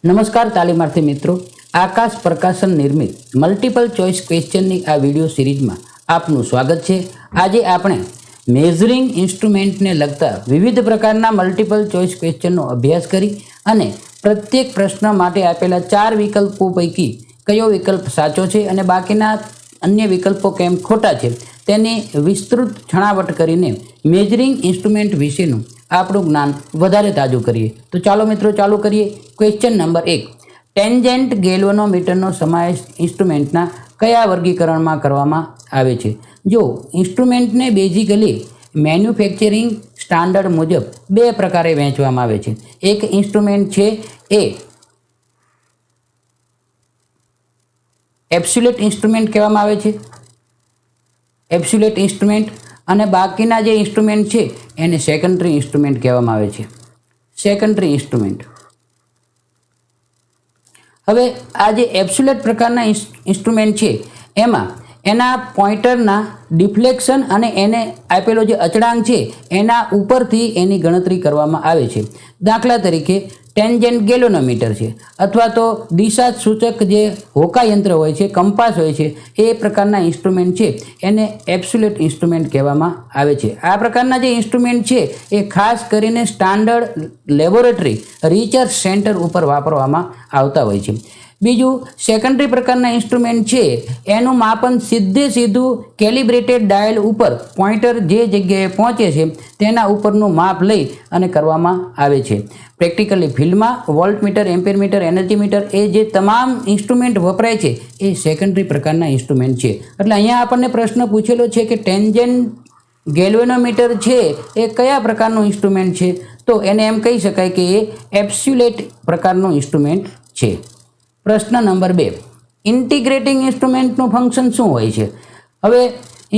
નમસ્કાર તાલીમાર્થી મિત્રો, આકાશ પ્રકાશન નિર્મિત મલ્ટિપલ ચોઇસ ક્વેશ્ચનની આ વિડિયો સિરીઝમાં આપનું સ્વાગત છે। આજે આપણે મેઝરિંગ ઇન્સ્ટ્રુમેન્ટને લગતા વિવિધ પ્રકારના મલ્ટિપલ ચોઇસ ક્વેશ્ચનનો અભ્યાસ કરી અને પ્રત્યેક પ્રશ્ન માટે આપેલા 4 વિકલ્પો પૈકી કયો વિકલ્પ સાચો છે અને બાકીના અન્ય વિકલ્પો કેમ ખોટા છે તેની વિસ્તૃત છણાવટ કરીને મેઝરિંગ ઇન્સ્ટ્રુમેન્ટ વિશેનું આપણું જ્ઞાન વધારે તાજું કરીએ। તો ચાલો મિત્રો ચાલુ કરીએ। ક્વેશ્ચન નંબર 1, ટેન્જેન્ટ ગેલ્વેનોમીટરનો સમાવેશ ઇન્સ્ટ્રુમેન્ટના કયા વર્ગીકરણમાં કરવામાં આવે છે? જો ઇન્સ્ટ્રુમેન્ટને બેઝિકલી મેન્યુફેક્ચરિંગ સ્ટાન્ડર્ડ મુજબ 2 પ્રકારે વહેંચવામાં આવે છે। એક ઇન્સ્ટ્રુમેન્ટ છે એ એબ્સોલ્યુટ ઇન્સ્ટ્રુમેન્ટ કહેવામાં આવે છે, એબ્સોલ્યુટ ઇન્સ્ટ્રુમેન્ટ, અને બાકીના જે ઇન્સ્ટ્રુમેન્ટ છે એને સેકન્ડરી ઇન્સ્ટ્રુમેન્ટ કહેવામાં આવે છે, સેકન્ડરી ઇન્સ્ટ્રુમેન્ટ। હવે આ જે એબ્સોલ્યુટ પ્રકારના ઇન્સ્ટ્રુમેન્ટ છે એમાં એના પોઇન્ટરના ડિફ્લેક્શન અને એને આપેલો જે અચળાંક છે એના ઉપરથી એની ગણતરી કરવામાં આવે છે। દાખલા તરીકે ટેન્જેન્ટ ગેલ્વેનોમીટર છે અથવા તો દિશા સૂચક જે હોકા યંત્ર હોય છે, કંપાસ હોય છે, એ પ્રકારના ઇન્સ્ટ્રુમેન્ટ છે એને એબ્સોલ્યુટ ઇન્સ્ટ્રુમેન્ટ કહેવામાં આવે છે। આ પ્રકારના જે ઇન્સ્ટ્રુમેન્ટ છે એ ખાસ કરીને સ્ટાન્ડર્ડ લેબોરેટરી રિસર્ચ સેન્ટર ઉપર વાપરવામાં આવતા હોય છે। બીજું સેકન્ડરી પ્રકારના ઇન્સ્ટ્રુમેન્ટ છે એનું માપન સીધું કેલિબ્રેટેડ ડાયલ ઉપર પોઇન્ટર જે જગ્યાએ પહોંચે છે તેના ઉપરનું માપ લઈ અને કરવામાં આવે છે। પ્રેક્ટિકલી ફિલ્ડમાં વોલ્ટમીટર, એમ્પીયરમીટર, એનર્જી મીટર એ જે તમામ ઇન્સ્ટ્રુમેન્ટ વપરાય છે એ સેકન્ડરી પ્રકારના ઇન્સ્ટ્રુમેન્ટ છે। એટલે અહીંયા આપણને પ્રશ્ન પૂછેલો છે કે ટેન્જેન્ટ ગેલ્વેનોમીટર છે એ કયા પ્રકારનું ઇન્સ્ટ્રુમેન્ટ છે? તો એને એમ કહી શકાય કે એ એબ્સોલ્યુટ પ્રકારનું ઇન્સ્ટ્રુમેન્ટ છે। પ્રશ્ન નંબર 2, ઇન્ટિગ્રેટિંગ ઇન્સ્ટ્રુમેન્ટનું ફંક્શન શું હોય છે? હવે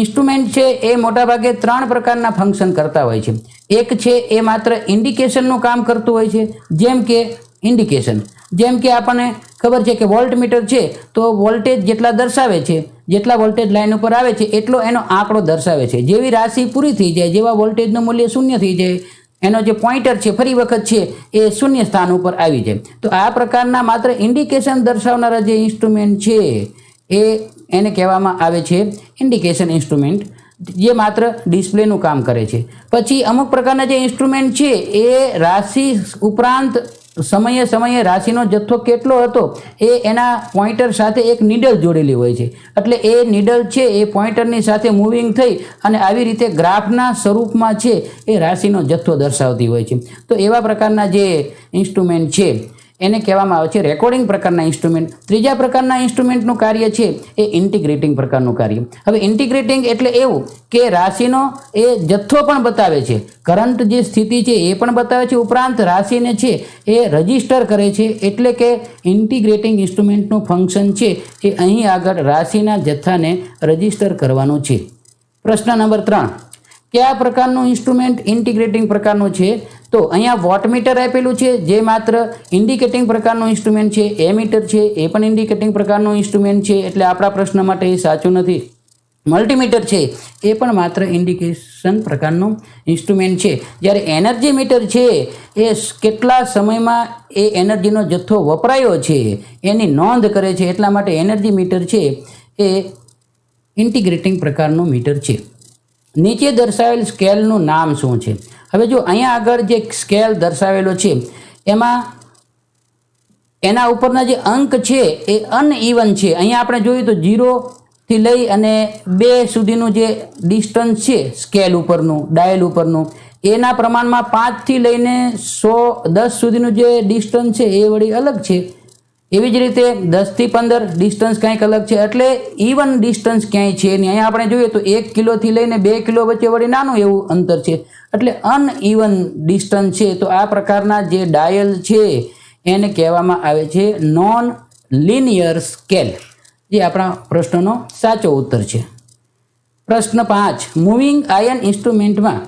ઇન્સ્ટ્રુમેન્ટ છે એ મોટાભાગે 3 પ્રકારના ફંક્શન કરતા હોય છે। એક છે એ માત્ર ઇન્ડિકેશનનું કામ કરતું હોય છે, જેમ કે ઇન્ડિકેશન, જેમ કે આપણને ખબર છે કે વોલ્ટમીટર છે તો વોલ્ટેજ જેટલા દર્શાવે છે, જેટલા વોલ્ટેજ લાઇન ઉપર આવે છે એટલો એનો આંકડો દર્શાવે છે। જેવી રાશિ પૂરી થઈ જાય, જેવા વોલ્ટેજનું મૂલ્ય 0 થઈ જાય, એનો જે પોઇન્ટર છે ફરી વખત છે એ 0 સ્થાન ઉપર આવી જાય। તો આ પ્રકારના માત્ર ઇન્ડિકેશન દર્શાવનારા જે ઇન્સ્ટ્રુમેન્ટ છે એને કહેવામાં આવે છે ઇન્ડિકેશન ઇન્સ્ટ્રુમેન્ટ, જે માત્ર ડિસ્પ્લેનું કામ કરે છે। પછી અમુક પ્રકારના જે ઇન્સ્ટ્રુમેન્ટ છે એ રાશિ ઉપરાંત સમયે રાશિનો જથ્થો કેટલો હતો એ એના પોઇન્ટર સાથે એક નીડલ જોડેલી હોય છે, એટલે એ નીડલ છે એ પોઇન્ટરની સાથે મૂવિંગ થઈ અને આવી રીતે ગ્રાફના સ્વરૂપમાં છે એ રાશિનો જથ્થો દર્શાવતી હોય છે। તો એવા પ્રકારના જે ઇન્સ્ટ્રુમેન્ટ છે એને કહેવામાં આવે છે રેકોર્ડિંગ પ્રકારના ઇન્સ્ટ્રુમેન્ટ। ત્રીજા પ્રકારના ઇન્સ્ટ્રુમેન્ટનું કાર્ય છે એ ઇન્ટિગ્રેટિંગ પ્રકારનું કાર્ય। હવે ઇન્ટિગ્રેટિંગ એટલે એવું કે રાશિનો એ જથ્થો પણ બતાવે છે, કરંટ જે સ્થિતિ છે એ પણ બતાવે છે, ઉપરાંત રાશિને છે એ રજિસ્ટર કરે છે, એટલે કે ઇન્ટિગ્રેટિંગ ઇન્સ્ટ્રુમેન્ટનું ફંક્શન છે એ અહીં આગળ રાશિના જથ્થાને રજિસ્ટર કરવાનું છે। પ્રશ્ન નંબર 3, કયા પ્રકારનું ઇન્સ્ટ્રુમેન્ટ ઇન્ટિગ્રેટિંગ પ્રકારનું છે? તો અહીંયા વોટમીટર આપેલું છે જે માત્ર ઇન્ડિકેટિંગ પ્રકારનું ઇન્સ્ટ્રુમેન્ટ છે, એમીટર છે એ પણ ઇન્ડિકેટિંગ પ્રકારનું ઇન્સ્ટ્રુમેન્ટ છે, એટલે આપણા પ્રશ્ન માટે એ સાચું નથી। મલ્ટીમીટર છે એ પણ માત્ર ઇન્ડિકેશન પ્રકારનું ઇન્સ્ટ્રુમેન્ટ છે, જ્યારે એનર્જી મીટર છે એ કેટલા સમયમાં એ એનર્જીનો જથ્થો વપરાયો છે એની નોંધ કરે છે, એટલા માટે એનર્જી મીટર છે એ ઇન્ટિગ્રેટિંગ પ્રકારનું મીટર છે। નીચે દર્શાવેલ સ્કેલનું નામ શું છે? હવે જો અહીંયા આગળ જે સ્કેલ દર્શાવેલો છે એમાં એના ઉપરના જે અંક છે એ અનઇવન છે। અહીંયા આપણે જોયું તો 0 થી લઈ અને 2 સુધીનું જે ડિસ્ટન્સ છે સ્કેલ ઉપરનું, ડાયલ ઉપરનું, એના પ્રમાણમાં 5 થી લઈને 10 સુધીનું જે ડિસ્ટન્સ છે એ વળી અલગ છે। એવી જ રીતે 10 થી 15 ડિસ્ટન્સ કંઈક અલગ છે, એટલે ઇવન ડિસ્ટન્સ ક્યાંય છે નહીં। અહીંયા આપણે જોઈએ તો 1 કિલોથી લઈને 2 કિલો વચ્ચે વળી નાનું એવું અંતર છે, એટલે અનઇવન ડિસ્ટન્સ છે। તો આ પ્રકારના જે ડાયલ છે એને કહેવામાં આવે છે નોન લિનિયર સ્કેલ, જે આપણા પ્રશ્નનો સાચો ઉત્તર છે। પ્રશ્ન 5, મૂવિંગ આયન ઇન્સ્ટ્રુમેન્ટમાં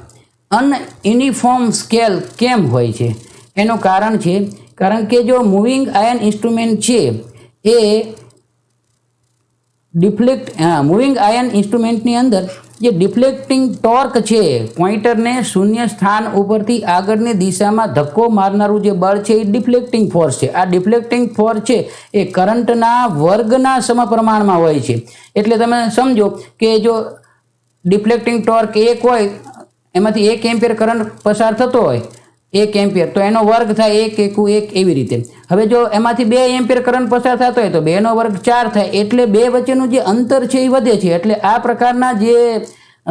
અનયુનિફોર્મ સ્કેલ કેમ હોય છે? એનું કારણ છે કારણ કે જો મૂવિંગ આયન ઇન્સ્ટ્રુમેન્ટ છે એ મૂવિંગ આયન ઇન્સ્ટ્રુમેન્ટની અંદર જે ડિફ્લેક્ટિંગ ટોર્ક છે, પોઇન્ટરને શૂન્ય સ્થાન ઉપરથી આગળની દિશામાં ધક્કો મારનારું જે બળ છે એ ડિફ્લેક્ટિંગ ફોર્સ છે. આ ડિફ્લેક્ટિંગ ફોર્સ છે એ કરંટના વર્ગના સમપ્રમાણમાં હોય છે. એટલે તમે સમજો કે જો ડિફ્લેક્ટિંગ ટોર્ક 1 હોય, એમાંથી 1 એમ્પિયર કરંટ પસાર થતો હોય, 1 એમ્પિયર, તો એનો વર્ગ થાય 1 × 1 એવી રીતે. હવે જો એમાંથી 2 એમ્પિયર કરંટ પસાર થતો હોય તો 2 નો વર્ગ 4 થાય. એટલે બે વચ્ચેનું જે અંતર છે એ વધે છે. એટલે આ પ્રકારના જે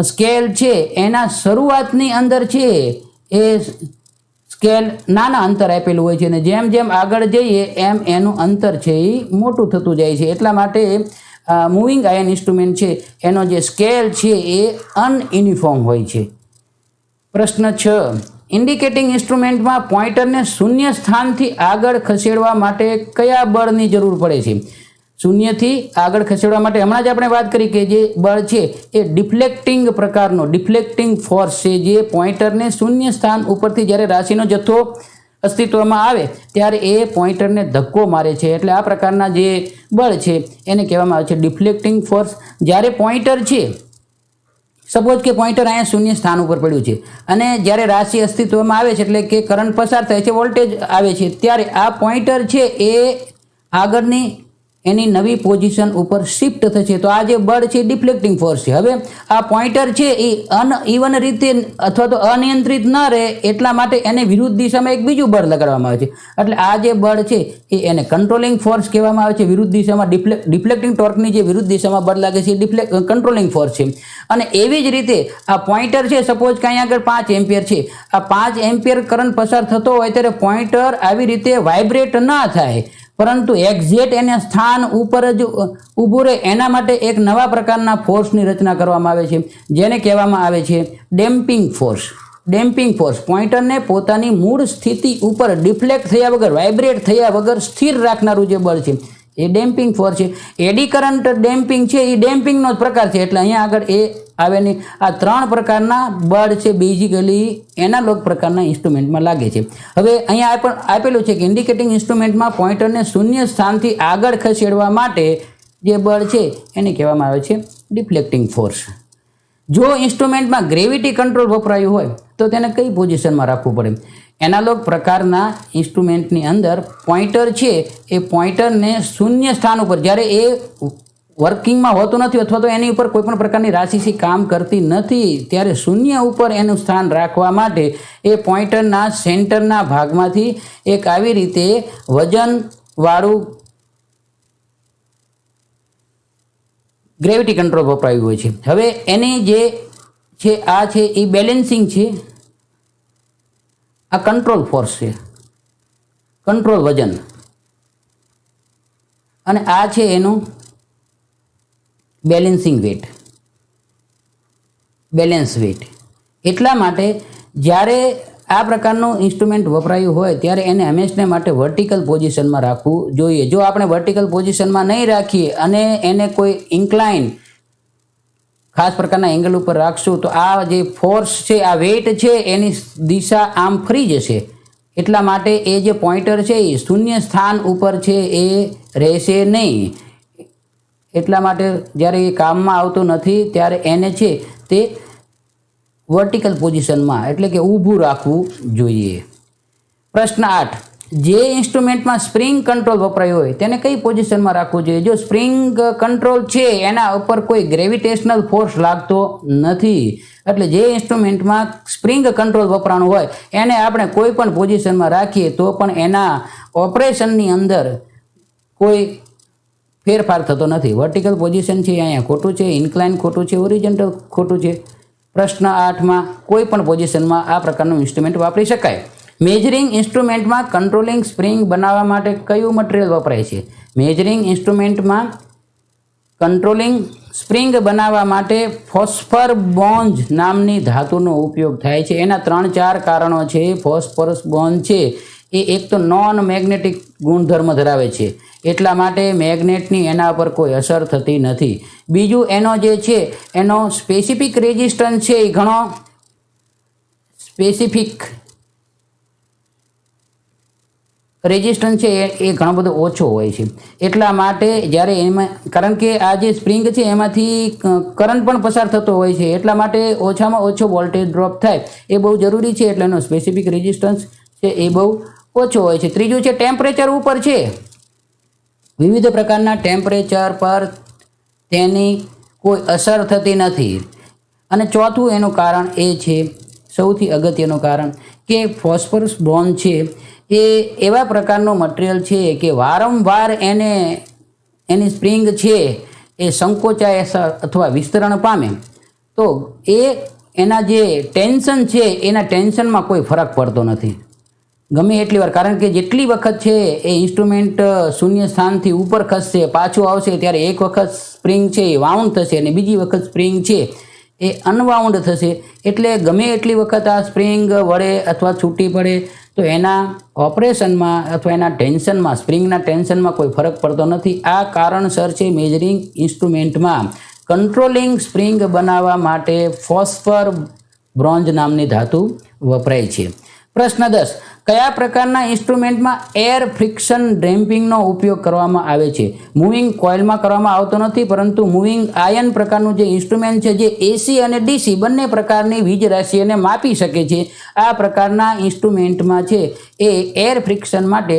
સ્કેલ છે એના શરૂઆતની અંદર છે એ સ્કેલ નાના અંતર આપેલું હોય છે, અને જેમ જેમ આગળ જઈએ એમ એનું અંતર છે એ મોટું થતું જાય છે. એટલા માટે મૂવિંગ આયન ઇન્સ્ટ્રુમેન્ટ છે એનો જે સ્કેલ છે એ અનયુનિફોર્મ હોય છે. પ્રશ્ન 6, ઇન્ડિકેટિંગ ઇન્સ્ટ્રુમેન્ટમાં પોઇન્ટરને શૂન્ય સ્થાનથી આગળ ખસેડવા માટે કયા બળની જરૂર પડે છે? શૂન્યથી આગળ ખસેડવા માટે હમણાં જ આપણે વાત કરી કે જે બળ છે એ ડિફ્લેક્ટિંગ ફોર્સ છે, જે પોઇન્ટરને શૂન્ય સ્થાન ઉપરથી જ્યારે રાશિનો જથ્થો અસ્તિત્વમાં આવે ત્યારે એ પોઇન્ટરને ધક્કો મારે છે. એટલે આ પ્રકારના જે બળ છે એને કહેવામાં આવે છે ડિફ્લેક્ટિંગ ફોર્સ. જ્યારે પોઇન્ટર છે, સપોઝ કે પોઇન્ટર અહીંયા શૂન્ય સ્થાન ઉપર પડ્યું છે અને જ્યારે રાશિ અસ્તિત્વમાં આવે છે, એટલે કે કરંટ પસાર થાય છે, વોલ્ટેજ આવે છે, ત્યારે આ પોઇન્ટર છે એ આગળની એની નવી પોઝિશન ઉપર શિફ્ટ થશે. તો આ જે બળ છે ડિફ્લેક્ટિંગ ફોર્સ છે. હવે આ પોઇન્ટર છે એ અનઇવન રીતે અથવા તો અનિયંત્રિત ન રહે એટલા માટે એને વિરુદ્ધ દિશામાં એક બીજું બળ લગાડવામાં આવે છે. એટલે આ જે બળ છે એ એને કંટ્રોલિંગ ફોર્સ કહેવામાં આવે છે. વિરુદ્ધ દિશામાં ડિફ્લેક્ટિંગ ટોર્કની જે વિરુદ્ધ દિશામાં બળ લાગે છે એ કંટ્રોલિંગ ફોર્સ છે. અને એવી જ રીતે આ પોઇન્ટર છે, સપોઝ કે અહીંયા આગળ 5 એમ્પિયર છે, આ 5 એમ્પિયર કરંટ પસાર થતો હોય ત્યારે પોઇન્ટર આવી રીતે વાઇબ્રેટ ના થાય, પરંતુ એક્ઝેક્ટ એને સ્થાન ઉપર જ ઊભું રહે એના માટે એક નવા પ્રકારના ફોર્સની રચના કરવામાં આવે છે, જેને કહેવામાં આવે છે ડેમ્પિંગ ફોર્સ. ડેમ્પિંગ ફોર્સ પોઇન્ટરને પોતાની મૂળ સ્થિતિ ઉપર ડિફ્લેક્ટ થયા વગર, વાઇબ્રેટ થયા વગર સ્થિર રાખનારું જે બળ છે એ ડેમ્પિંગ ફોર્સ છે. એડી કરંટ ડેમ્પિંગ છે એ ડેમ્પિંગનો જ પ્રકાર છે. એટલે અહીંયા આગળ એ આવેલી આ 3 પ્રકારના બળ છે બેઝિકલી એનાલોગ પ્રકારના ઇન્સ્ટ્રુમેન્ટમાં લાગે છે. હવે અહીંયા પણ આપેલું છે કે ઇન્ડિકેટિંગ ઇન્સ્ટ્રુમેન્ટમાં પોઇન્ટરને શૂન્ય સ્થાનથી આગળ ખસેડવા માટે જે બળ છે એને કહેવામાં આવે છે ડિફ્લેક્ટિંગ ફોર્સ. જો ઇન્સ્ટ્રુમેન્ટમાં ગ્રેવિટી કંટ્રોલ વપરાયું હોય તો તેને કઈ પોઝિશનમાં રાખવું પડે? એનાલોગ પ્રકારના ઇન્સ્ટ્રુમેન્ટની અંદર પોઇન્ટર છે એ પોઇન્ટરને શૂન્ય સ્થાન ઉપર, જ્યારે એ વર્કિંગમાં હોતું નથી અથવા તો એની ઉપર કોઈ પણ પ્રકારની રાશિ કામ કરતી નથી, ત્યારે શૂન્ય ઉપર એનું સ્થાન રાખવા માટે એ પોઇન્ટરના સેન્ટરના ભાગમાંથી એક આવી રીતે વજનવાળું ગ્રેવિટી કંટ્રોલ વપરાયું હોય છે. હવે એની જે છે આ છે એ બેલેન્સિંગ છે, આ કંટ્રોલ ફોર્સ છે, કંટ્રોલ વજન, અને આ છે એનું બેલેન્સિંગ વેટ, બેલેન્સ વેટ. એટલા માટે જ્યારે આ પ્રકારનું ઇન્સ્ટ્રુમેન્ટ વપરાયું હોય ત્યારે એને હંમેશને માટે વર્ટિકલ પોઝિશનમાં રાખવું જોઈએ. જો આપણે વર્ટિકલ પોઝિશનમાં નહીં રાખીએ અને એને કોઈ ઇન્ક્લાઇન ખાસ પ્રકારના એંગલ ઉપર રાખશું તો આ જે ફોર્સ છે, આ વેટ છે, એની દિશા આમ ફરી જશે. એટલા માટે એ જે પોઇન્ટર છે એ શૂન્ય સ્થાન ઉપર છે એ રહેશે નહીં. એટલા માટે જ્યારે એ કામમાં આવતું નથી ત્યારે એને છે તે વર્ટિકલ પોઝિશનમાં એટલે કે ઊભું રાખવું જોઈએ. પ્રશ્ન 8, જે ઇન્સ્ટ્રુમેન્ટમાં સ્પ્રિંગ કંટ્રોલ વપરાયું હોય તેને કઈ પોઝિશનમાં રાખવું જોઈએ? જો સ્પ્રિંગ કંટ્રોલ છે એના ઉપર કોઈ ગ્રેવિટેશનલ ફોર્સ લાગતો નથી, એટલે જે ઇન્સ્ટ્રુમેન્ટમાં સ્પ્રિંગ કંટ્રોલ વપરાણું હોય એને આપણે કોઈ પણ પોઝિશનમાં રાખીએ તો પણ એના ઓપરેશનની અંદર કોઈ ફેરફાર થતો નથી. વર્ટિકલ પોઝિશન છે અહીંયા ખોટું છે, ઇન્ક્લાઇન ખોટું છે, ઓરિજિનલ ખોટું છે. પ્રશ્ન 8માં કોઈ પણ પોઝિશનમાં આ પ્રકારનું ઇન્સ્ટ્રુમેન્ટ વાપરી શકાય. મેજરિંગ ઇન્સ્ટ્રુમેન્ટમાં કંટ્રોલિંગ સ્પ્રિંગ બનાવવા માટે કયું મટીરિયલ વપરાય છે? મેજરિંગ ઇન્સ્ટ્રુમેન્ટમાં કંટ્રોલિંગ સ્પ્રિંગ બનાવવા માટે ફોસ્ફર બોન્ઝ નામની ધાતુનો ઉપયોગ થાય છે. એના 3-4 કારણો છે. ફોસ્ફરસ બોન્ડ છે એ એક તો નોન મેગ્નેટિક ગુણધર્મ ધરાવે છે, એટલા માટે મેગ્નેટની એના પર કોઈ અસર થતી નથી. બીજું એનો જે છે એનો સ્પેસિફિક રેઝિસ્ટન્સ છે એ ઘણો સ્પેસિફિક રેઝિસ્ટન્સ છે એ ઘણો બધો ઓછો હોય છે. એટલા માટે જ્યારે એમાં કારણ કે આ જે સ્પ્રિંગ છે એમાંથી કરંટ પણ પસાર થતો હોય છે, એટલા માટે ઓછામાં ઓછો વોલ્ટેજ ડ્રોપ થાય એ બહુ જરૂરી છે. એટલે એનો સ્પેસિફિક રેઝિસ્ટન્સ છે એ બહુ ઓછો હોય છે. ત્રીજું છે ટેમ્પરેચર ઉપર છે. વિવિધ પ્રકારના ટેમ્પરેચર પર તેની કોઈ અસર થતી નથી. અને ચોથું એનું કારણ એ છે, સૌથી અગત્યનું કારણ, કે ફોસ્ફરસ બોન્ડ છે એ એવા પ્રકારનો મટીરિયલ છે કે વારંવાર એની સ્પ્રિંગ છે એ સંકોચાય અથવા વિસ્તરણ પામે તો એના જે ટેન્શન છે એના ટેન્શનમાં કોઈ ફરક પડતો નથી ગમે એટલી વાર. કારણ કે જેટલી વખત છે એ ઇન્સ્ટ્રુમેન્ટ શૂન્ય સ્થાનથી ઉપર ખસશે, પાછું આવશે, ત્યારે એક વખત સ્પ્રિંગ છે એ વાઉન્ડ થશે અને બીજી વખત સ્પ્રિંગ છે એ અનવાઉન્ડ થશે. એટલે ગમે એટલી વખત આ સ્પ્રિંગ વળે અથવા છૂટી પડે તો એના ઓપરેશનમાં અથવા એના ટેન્શનમાં, સ્પ્રિંગના ટેન્શનમાં કોઈ ફરક પડતો નથી. આ કારણસર છે મેજરિંગ ઇન્સ્ટ્રુમેન્ટમાં કંટ્રોલિંગ સ્પ્રિંગ બનાવવા માટે ફોસ્ફર બ્રોન્ઝ નામની ધાતુ વપરાય છે. પ્રશ્ન 10. કયા પ્રકારના ઇન્સ્ટ્રુમેન્ટમાં એર ફ્રિક્શન ડેમ્પિંગનો ઉપયોગ કરવામાં આવે છે? મૂવિંગ કોઇલમાં કરવામાં આવતો નથી, પરંતુ મૂવિંગ આયન પ્રકારનું જે ઇન્સ્ટ્રુમેન્ટ છે જે એસી અને ડીસી બંને પ્રકારની વીજ રાશિઓને માપી શકે છે, આ પ્રકારના ઇન્સ્ટ્રુમેન્ટમાં છે એ એર ફ્રિક્શન માટે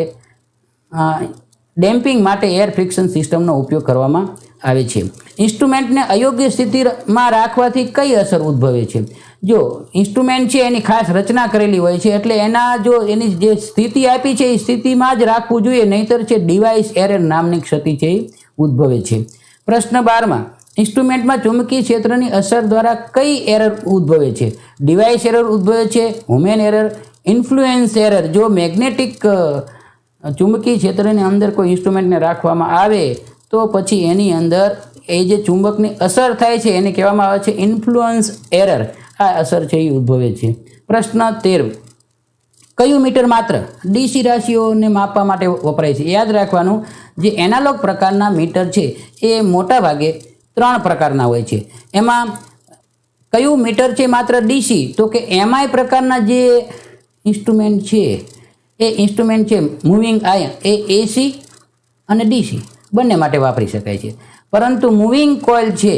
ડેમ્પિંગ માટે એર ફ્રિક્શન સિસ્ટમનો ઉપયોગ કરવામાં આવે છે. ઇન્સ્ટ્રુમેન્ટને અયોગ્ય સ્થિતિમાં રાખવાથી કઈ અસર ઉદ્ભવે છે? જો ઇન્સ્ટ્રુમેન્ટ છે એની ખાસ રચના કરેલી હોય છે, એટલે એની જે સ્થિતિ આપી છે એ સ્થિતિમાં જ રાખવું જોઈએ, નહીંતર છે ડિવાઇસ એરર નામની ક્ષતિ છે એ ઉદ્ભવે છે. પ્રશ્ન 12માં ઇન્સ્ટ્રુમેન્ટમાં ચુંબકીય ક્ષેત્રની અસર દ્વારા કઈ એરર ઉદ્ભવે છે? ડિવાઇસ એરર ઉદ્ભવે છે, હ્યુમન એરર, ઇન્ફ્લુએન્સ એરર. જો મેગ્નેટિક ચુંબકીય ક્ષેત્રની અંદર કોઈ ઇન્સ્ટ્રુમેન્ટને રાખવામાં આવે તો પછી એની અંદર એ જે ચુંબકની અસર થાય છે એને કહેવામાં આવે છે ઇન્ફ્લુઅન્સ એરર. આ અસર છે એ ઉદ્ભવે છે. પ્રશ્ન 13. કયું મીટર માત્ર ડીસી રાશિઓને માપવા માટે વપરાય છે? યાદ રાખવાનું, જે એનાલોગ પ્રકારના મીટર છે એ મોટા ભાગે 3 પ્રકારના હોય છે. એમાં કયું મીટર છે માત્ર ડીસી? તો કે એમઆઈ પ્રકારના જે ઇન્સ્ટ્રુમેન્ટ છે એ ઇન્સ્ટ્રુમેન્ટ છે મૂવિંગ આયન એ એસી અને ડીસી બંને માટે વાપરી શકાય છે. પરંતુ મૂવિંગ કોઇલ છે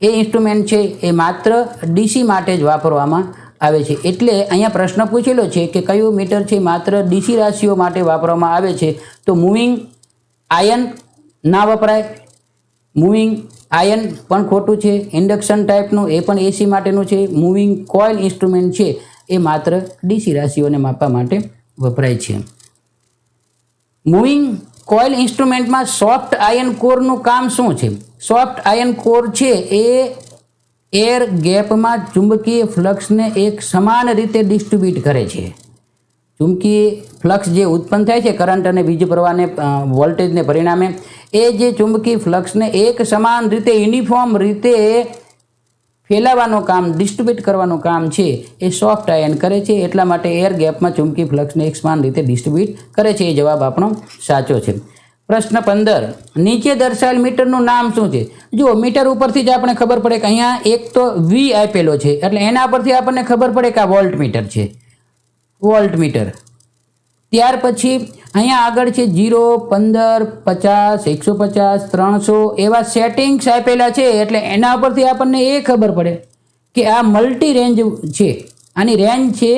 એ ઇન્સ્ટ્રુમેન્ટ છે એ માત્ર ડીસી માટે જ વાપરવામાં આવે છે. એટલે અહીંયા પ્રશ્ન પૂછેલો છે કે કયું મીટર છે માત્ર ડીસી રાશિઓ માટે વાપરવામાં આવે છે? તો મૂવિંગ આયન ના વપરાય. મૂવિંગ આયન પણ ખોટું છે. ઇન્ડક્શન ટાઈપનું એ પણ એસી માટેનું છે. મૂવિંગ કોઇલ ઇન્સ્ટ્રુમેન્ટ છે એ માત્ર ડીસી રાશિઓને માપવા માટે વપરાય છે. મૂવિંગ કોઇલ ઇન્સ્ટ્રુમેન્ટમાં સોફ્ટ આયન કોરનું કામ શું છે? સોફ્ટ આયન કોર છે એ એર ગેપમાં ચુંબકીય ફ્લક્સને એક સમાન રીતે ડિસ્ટ્રીબ્યુટ કરે છે. ચુંબકીય ફ્લક્સ જે ઉત્પન્ન થાય છે કરંટ અને વીજ પ્રવાહને વોલ્ટેજને પરિણામે, એ જે ચુંબકીય ફ્લક્સને એક સમાન રીતે યુનિફોર્મ રીતે ફેલાવવાનું કામ, ડિસ્ટ્રીબ્યુટ કરવાનું કામ છે એ સોફ્ટ આયન કરે છે. એટલા માટે એર ગેપમાં ચુંબકીય ફ્લક્સને એક સમાન રીતે ડિસ્ટ્રીબ્યુટ કરે છે. એ જવાબ આપણો સાચો છે. પ્રશ્ન 15. નીચે દર્શાવેલ મીટરનું નામ શું છે? જો મીટર ઉપરથી જ આપણે ખબર પડે કે અહીંયા એક તો વી આપેલો છે, એટલે એના પરથી આપણને ખબર પડે કે આ વોલ્ટ મીટર છે, વોલ્ટ મીટર. ત્યાર પછી અહીંયા આગળ છે 0, 15, 50, 150, 300 એવા સેટિંગ્સ આપેલા છે, એટલે એના પરથી આપણને એ ખબર પડે કે આ મલ્ટી રેન્જ છે. આની રેન્જ છે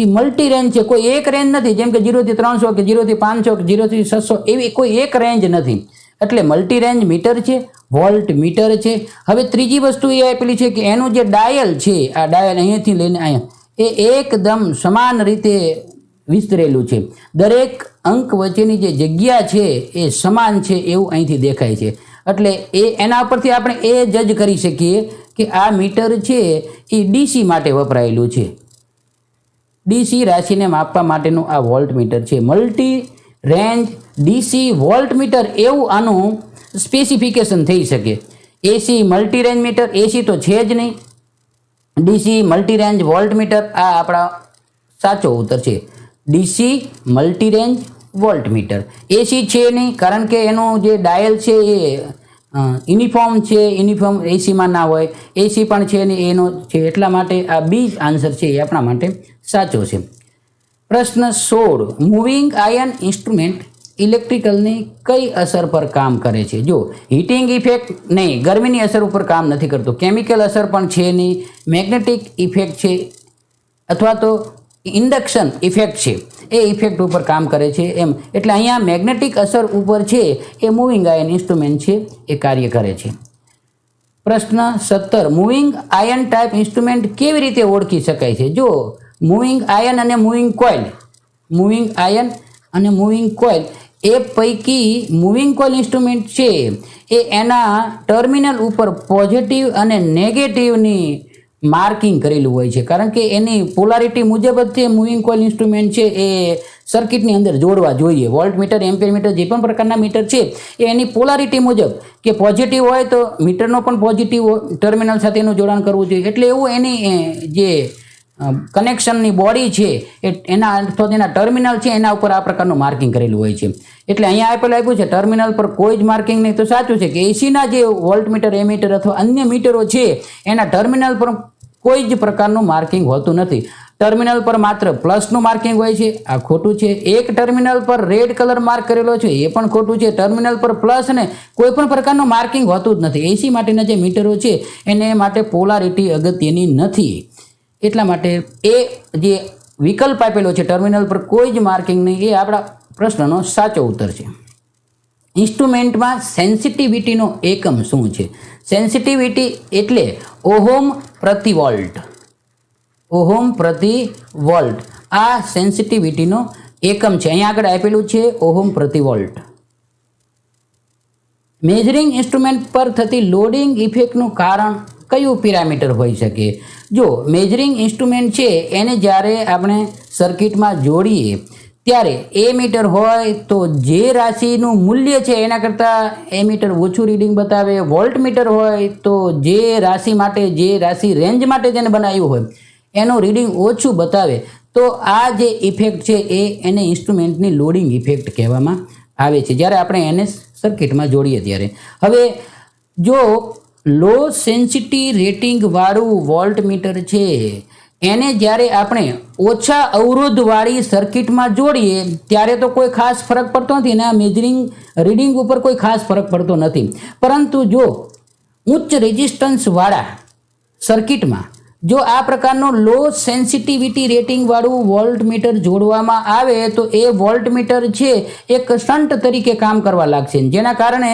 એ મલ્ટી રેન્જ છે, કોઈ એક રેન્જ નથી, જેમ કે 0 થી 300 કે 0 થી 500 કે 0 થી 600 એવી કોઈ એક રેન્જ નથી. એટલે મલ્ટી રેન્જ મીટર છે, વોલ્ટ મીટર છે. હવે ત્રીજી વસ્તુ એ આપેલી છે કે એનું જે ડાયલ છે, આ ડાયલ અહીંયાથી લઈને અહીંયા એ એકદમ સમાન રીતે વિસ્તરેલું છે. દરેક અંક વચ્ચેની જે જગ્યા છે એ સમાન છે એવું અહીંથી દેખાય છે. એટલે એના પરથી આપણે એ જજ કરી શકીએ કે આ મીટર છે એ ડીસી માટે વપરાયેલું છે. ડીસી રાશિને માપવા માટેનું આ વોલ્ટ મીટર છે. Multi range DC volt meter એવું આનું સ્પેસિફિકેશન થઈ શકે. AC multi range meter, AC તો છે જ નહીં. DC multi range volt meter, આ આપણા સાચો ઉત્તર છે. DC multi range volt meter. AC છે નહીં, કારણ કે એનું જે ડાયલ છે એ યુનિફોર્મ છે, યુનિફોર્મ એસીમાં ના હોય. એસી પણ છે નહીં, એનો છે. એટલા માટે આ બી આન્સર છે એ આપણા માટે સાચો છે. પ્રશ્ન 16 મૂવિંગ આયન ઇન્સ્ટ્રુમેન્ટ ઇલેક્ટ્રિકલની કઈ અસર પર કામ કરે છે? જો હીટિંગ ઇફેક્ટ નહીં, ગરમીની અસર ઉપર કામ નથી કરતું, કેમિકલ અસર પણ છે નહીં, મેગ્નેટિક ઇફેક્ટ છે અથવા તો ઇન્ડક્શન ઇફેક્ટ છે, એ ઇફેક્ટ ઉપર કામ કરે છે એમ. એટલે અહીંયા મેગ્નેટિક અસર ઉપર છે એ મૂવિંગ આયન ઇન્સ્ટ્રુમેન્ટ છે એ કાર્ય કરે છે. પ્રશ્ન 17 મૂવિંગ આયન ટાઈપ ઇન્સ્ટ્રુમેન્ટ કેવી રીતે ઓળખી શકાય છે? જો મૂવિંગ આયન અને મૂવિંગ કોઇલ એ પૈકી મૂવિંગ કોઇલ ઇન્સ્ટ્રુમેન્ટ છે એ એના ટર્મિનલ ઉપર પોઝિટિવ અને નેગેટિવની માર્કિંગ કરેલું હોય છે, કારણ કે એની પોલારિટી મુજબ જ તે મૂવિંગ કોઇલ ઇન્સ્ટ્રુમેન્ટ છે એ સર્કિટની અંદર જોડવા જોઈએ. વોલ્ટ મીટર, એમ્પિયર મીટર, જે પણ પ્રકારના મીટર છે એ એની પોલારિટી મુજબ કે પોઝિટિવ હોય તો મીટરનો પણ પોઝિટિવ ટર્મિનલ સાથે એનું જોડાણ કરવું જોઈએ. એટલે એવું એની જે કનેક્શનની બોડી છે એના અથવા એના ટર્મિનલ છે એના ઉપર આ પ્રકારનું માર્કિંગ કરેલું હોય છે. એટલે અહીંયા આપ્યું છે ટર્મિનલ પર કોઈ જ માર્કિંગ નહીં, તો સાચું છે કે એસીના જે વોલ્ટ મીટર, એમીટર અથવા અન્ય મીટરો છે એના ટર્મિનલ પર કોઈ જ પ્રકારનું માર્કિંગ હોતું નથી. ટર્મિનલ પર માત્ર પ્લસનું માર્કિંગ હોય છે, આ ખોટું છે. એક ટર્મિનલ પર રેડ કલર માર્ક કરેલો છે, એ પણ ખોટું છે. ટર્મિનલ પર પ્લસ ને કોઈ પણ પ્રકારનું માર્કિંગ હોતું જ નથી. એસી માટેના જે મીટરો છે એને માટે પોલારિટી અગત્યની નથી. એટલા માટે એ જે વિકલ્પ આપેલો છે ટર્મિનલ પર કોઈ જ માર્કિંગ નહીં, એ આપણા પ્રશ્નનો સાચો ઉત્તર છે. ઇન્સ્ટ્રુમેન્ટમાં સેન્સિટિવિટીનો એકમ શું છે? સેન્સિટિવિટી એટલે ઓહમ પ્રતિ વોલ્ટ. ઓહમ પ્રતિ વોલ્ટ આ સેન્સિટિવિટીનો એકમ છે. અહીંયા આગળ આપેલું છે ઓહમ પ્રતિ વોલ્ટ. મેજરિંગ ઇન્સ્ટ્રુમેન્ટ પર થતી લોડિંગ ઇફેક્ટનું કારણ કયું પેરામીટર હોઈ શકે? જો મેજરિંગ ઇન્સ્ટ્રુમેન્ટ છે એને જ્યારે આપણે સર્કિટમાં જોડીએ ત્યારે એ મીટર હોય તો જે રાશિનું મૂલ્ય છે એના કરતાં એ મીટર ઓછું રીડિંગ બતાવે. વોલ્ટ મીટર હોય તો જે રાશિ માટે, જે રાશિ રેન્જ માટે જેને બનાવ્યું હોય એનું રીડિંગ ઓછું બતાવે. તો આ જે ઇફેક્ટ છે એને ઇન્સ્ટ્રુમેન્ટની લોડિંગ ઇફેક્ટ કહેવામાં આવે છે જ્યારે આપણે એને સર્કિટમાં જોડીએ ત્યારે. હવે જો લો સેન્સિટી રેટિંગવાળું વોલ્ટ મીટર છે એને જ્યારે આપણે ઓછા અવરોધવાળી સર્કિટમાં જોડીએ ત્યારે તો કોઈ ખાસ ફરક પડતો નથી, એના મેજરિંગ રીડિંગ ઉપર કોઈ ખાસ ફરક પડતો નથી. પરંતુ જો ઉચ્ચ રેઝિસ્ટન્સવાળા સર્કિટમાં જો આ પ્રકારનું લો સેન્સિટિવિટી રેટિંગવાળું વોલ્ટ મીટર જોડવામાં આવે તો એ વોલ્ટ મીટર છે એક શન્ટ તરીકે કામ કરવા લાગશે, જેના કારણે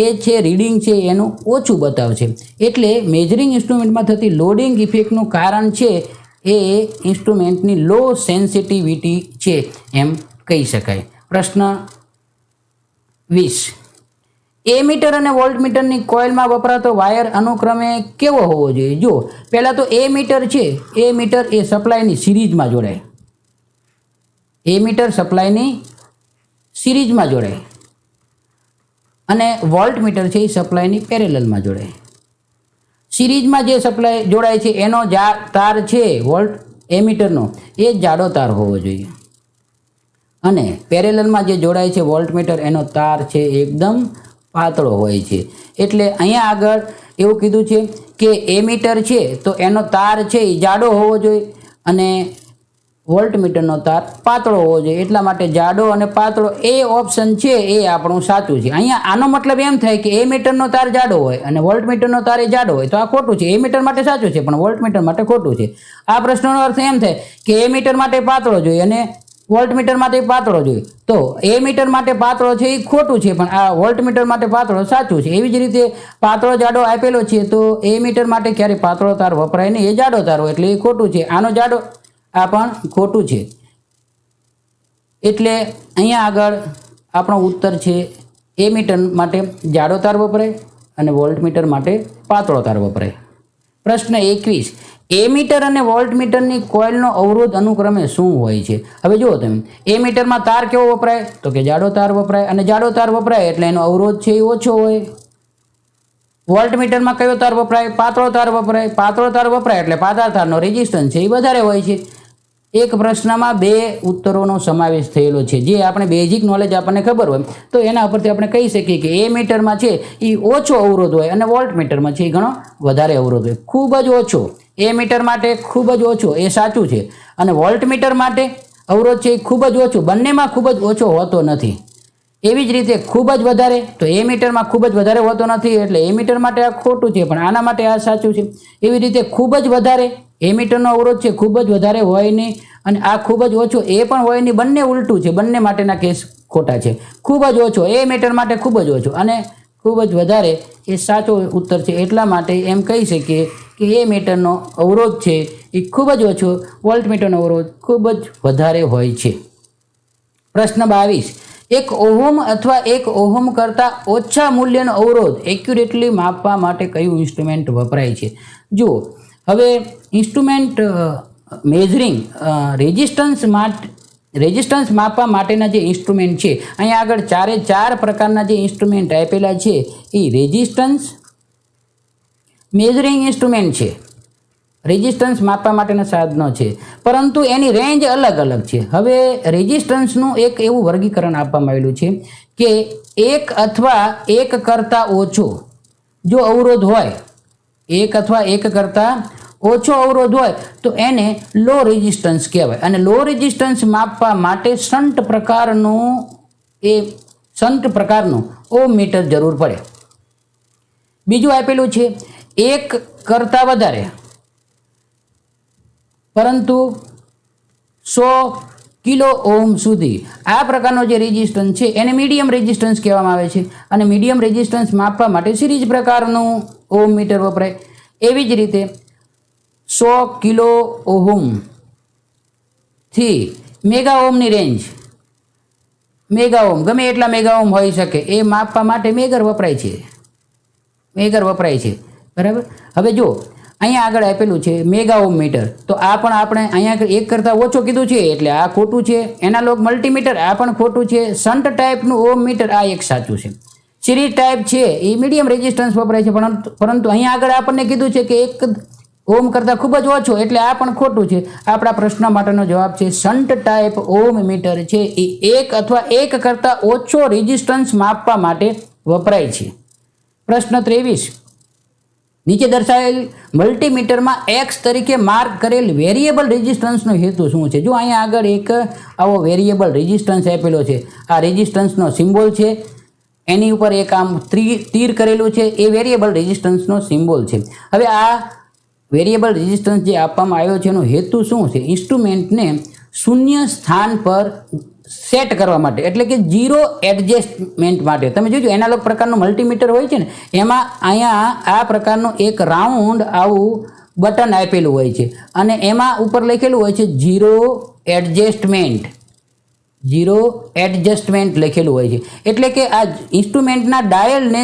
એ છે રીડિંગ છે એનું ઓછું બતાવશે. એટલે મેજરિંગ ઇન્સ્ટ્રુમેન્ટમાં થતી લોડિંગ ઇફેક્ટનું કારણ છે એ ઇન્સ્ટ્રુમેન્ટની લો સેન્સિટિવિટી છે એમ કહી શકાય. પ્રશ્ન 20 એમીટર અને વોલ્ટમીટરની કોઇલમાં વપરાતો વાયર અનુક્રમે કેવો હોવો જોઈએ? જો પહેલાં તો એમીટર છે એ મીટર એ સપ્લાયની સિરીઝમાં જોડાય. એમીટર સપ્લાયની સિરીઝમાં જોડાય અને વોલ્ટમીટર છે એ સપ્લાયની પેરેલલમાં જોડાય. સિરીઝમાં જે સપ્લાય જોડાય છે એનો તાર છે વોલ્ટ એમીટરનો એ જાડો તાર હોવો જોઈએ અને પેરેલલમાં જે જોડાય છે વોલ્ટમીટર એનો તાર છે એકદમ પાતળો હોય છે. એટલે અહીંયા આગળ એવું કીધું છે કે એમીટર છે તો એનો તાર છે એ જાડો હોવો જોઈએ અને વોલ્ટમીટરનો તાર પાતળો હોવો જોઈએ. એટલા માટે જાડો અને પાતળો એ ઓપ્શન છે એ આપણું સાચું છે. અહીંયા આનો મતલબ એમ થાય કે એમીટરનો તાર જાડો હોય અને વોલ્ટમીટરનો તાર એ જાડો હોય તો આ ખોટું છે. એમીટર માટે સાચું છે પણ વોલ્ટમીટર માટે ખોટું છે. આ પ્રશ્નનો અર્થ એમ થાય કે એમીટર માટે પાતળો જોઈએ અને વોલ્ટમીટર માટે પાતળો જોઈએ. તો એમીટર માટે પાતળો છે એ ખોટું છે પણ આ વોલ્ટમીટર માટે પાતળો સાચું છે. એવી જ રીતે પાતળો જાડો આપેલો છે તો એમીટર માટે ક્યારેય પાતળો તાર વપરાય નહીં, એ જાડો તાર હોય એટલે એ ખોટું છે. આનો જાડો આ પણ ખોટું છે. એટલે અહીંયા આગળ આપણો ઉત્તર છે એમીટર માટે જાડો તાર વપરાય અને વોલ્ટમીટર માટે પાતળો તાર વપરાય. પ્રશ્ન 21 એમીટર અને વોલ્ટમીટરની કોઇલનો અવરોધ અનુક્રમે શું હોય છે? હવે જુઓ તમે, એમીટરમાં તાર કેવો વપરાય તો કે જાડો તાર વપરાય અને જાડો તાર વપરાય એટલે એનો અવરોધ છે એ ઓછો હોય. વોલ્ટમીટરમાં કયો તાર વપરાય? પાતળો તાર વપરાય. પાતળો તાર વપરાય એટલે પાતળા તારનો રેઝિસ્ટન્સ છે એ વધારે હોય છે. એક પ્રશ્નમાં 2 ઉત્તરોનો સમાવેશ થયેલો છે. જે આપણે બેઝિક નોલેજ આપણને ખબર હોય તો એના ઉપરથી આપણે કહી શકીએ કે એમીટરમાં છે એ ઓછો અવરોધ હોય અને વોલ્ટમીટરમાં છે એ ઘણો વધારે અવરોધ હોય. ખૂબ જ ઓછો એમીટર માટે ખૂબ જ ઓછો એ સાચું છે અને વોલ્ટમીટર માટે અવરોધ છે એ ખૂબ જ ઓછો, બંનેમાં ખૂબ જ ઓછો હોતો નથી. એવી જ રીતે ખૂબ જ વધારે તો એમીટરમાં ખૂબ જ વધારે હોતો નથી, એટલે એમીટર માટે આ ખોટું છે પણ આના માટે આ સાચું છે. એવી રીતે ખૂબ જ વધારે એમીટરનો અવરોધ છે ખૂબ જ વધારે હોય નહીં, અને આ ખૂબ જ ઓછો એ પણ હોય નહીં, બંને ઉલટું છે, બંને માટેના કેસ ખોટા છે. ખૂબ જ ઓછો એ મીટર માટે ખૂબ જ ઓછો અને ખૂબ જ વધારે એ સાચો ઉત્તર છે. એટલા માટે એમ કહી શકીએ કે એ મીટરનો અવરોધ છે એ ખૂબ જ ઓછો, વોલ્ટમીટરનો અવરોધ ખૂબ જ વધારે હોય છે. પ્રશ્ન 22, 1 ઓહમ અથવા 1 ઓહમ કરતાં ઓછા મૂલ્યનો અવરોધ એક્યુરેટલી માપવા માટે કયું ઇન્સ્ટ્રુમેન્ટ વપરાય છે? જુઓ, હવે ઇન્સ્ટ્રુમેન્ટ મેઝરિંગ રેઝિસ્ટન્સ માપવા માટેના જે ઇન્સ્ટ્રુમેન્ટ છે, અહીંયા આગળ 4 પ્રકારના જે ઇન્સ્ટ્રુમેન્ટ આપેલા છે એ રેઝિસ્ટન્સ મેઝરિંગ ઇન્સ્ટ્રુમેન્ટ છે, રેઝિસ્ટન્સ માપવા માટેના સાધનો છે, પરંતુ એની રેન્જ અલગ અલગ છે. હવે રેઝિસ્ટન્સનું એક એવું વર્ગીકરણ આપવામાં આવેલું છે કે 1 અથવા 1 કરતાં ઓછો જો અવરોધ હોય, 1 અથવા 1 કરતાં ઓછો અવરોધ હોય તો એને લો રેઝિસ્ટન્સ કહેવાય. અને લો રેઝિસ્ટન્સ માપવા માટે શન્ટ પ્રકારનું ઓહમ મીટર જરૂર પડે. બીજું આપેલું છે 1 કરતાં વધારે પરંતુ 100 કિલો ઓહમ સુધી, આ પ્રકારનો જે રેઝિસ્ટન્સ છે એને મીડિયમ રેઝિસ્ટન્સ કહેવામાં આવે છે. અને મીડિયમ રેઝિસ્ટન્સ માપવા માટે સિરીઝ પ્રકારનું ઓહમ મીટર વપરાય. એવી જ રીતે 100 કિલો ઓહમથી મેગા ઓહમની રેન્જ, મેગા ઓહમ ગમે એટલા મેગા ઓહમ હોઈ શકે, એ માપવા માટે મેગર વપરાય છે. બરાબર. હવે જો અહીંયા આગળ આપેલું છે મેગા ઓહમ મીટર, તો આ પણ આપણે અહીંયા 1 કરતાં ઓછો કીધું છે એટલે આ ખોટું છે. એનાલોગ મલ્ટીમીટર આ પણ ખોટું છે. શન્ટ ટાઈપનું ઓહમ મીટર આ એક સાચું છે. સિરીઝ ટાઈપ છે એ મીડિયમ રેઝિસ્ટન્સ વપરાય છે, પરંતુ અહીંયા આગળ આપણને કીધું છે કે 1 ઓહમ કરતાં ખૂબ જ ઓછો, એટલે આ પણ ખોટું છે. આપણા પ્રશ્ન માટેનો જવાબ છે શન્ટ ટાઈપ ઓહમ મીટર છે એ 1 અથવા 1 કરતાં ઓછો રેઝિસ્ટન્સ માપવા માટે વપરાય છે. પ્રશ્ન 23, નીચે દર્શાવેલ મલ્ટીમીટરમાં X તરીકે માર્ક કરેલ વેરિયેબલ રેઝિસ્ટન્સનો હેતુ શું છે? જો અહીંયા આગળ એક આવો વેરિયેબલ રેઝિસ્ટન્સ આપેલો છે, આ રેઝિસ્ટન્સનો સિમ્બોલ છે, એની ઉપર એક આમ તીર કરેલું છે, એ વેરિયેબલ રેઝિસ્ટન્સનો સિમ્બોલ છે. હવે આ વેરિયેબલ રેઝિસ્ટન્સ જે આપવામાં આવ્યો છે એનો હેતુ શું છે? ઇન્સ્ટ્રુમેન્ટને શૂન્ય સ્થાન પર સેટ કરવા માટે, એટલે કે 0 એડજસ્ટમેન્ટ માટે. તમે જોજો એનાલોગ પ્રકારનું મલ્ટીમીટર હોય છે ને, એમાં અહીંયા આ પ્રકારનું એક રાઉન્ડ આવું બટન આપેલું હોય છે અને એમાં ઉપર લખેલું હોય છે 0 એડજસ્ટમેન્ટ લખેલું હોય છે. એટલે કે આ ઇન્સ્ટ્રુમેન્ટના ડાયલને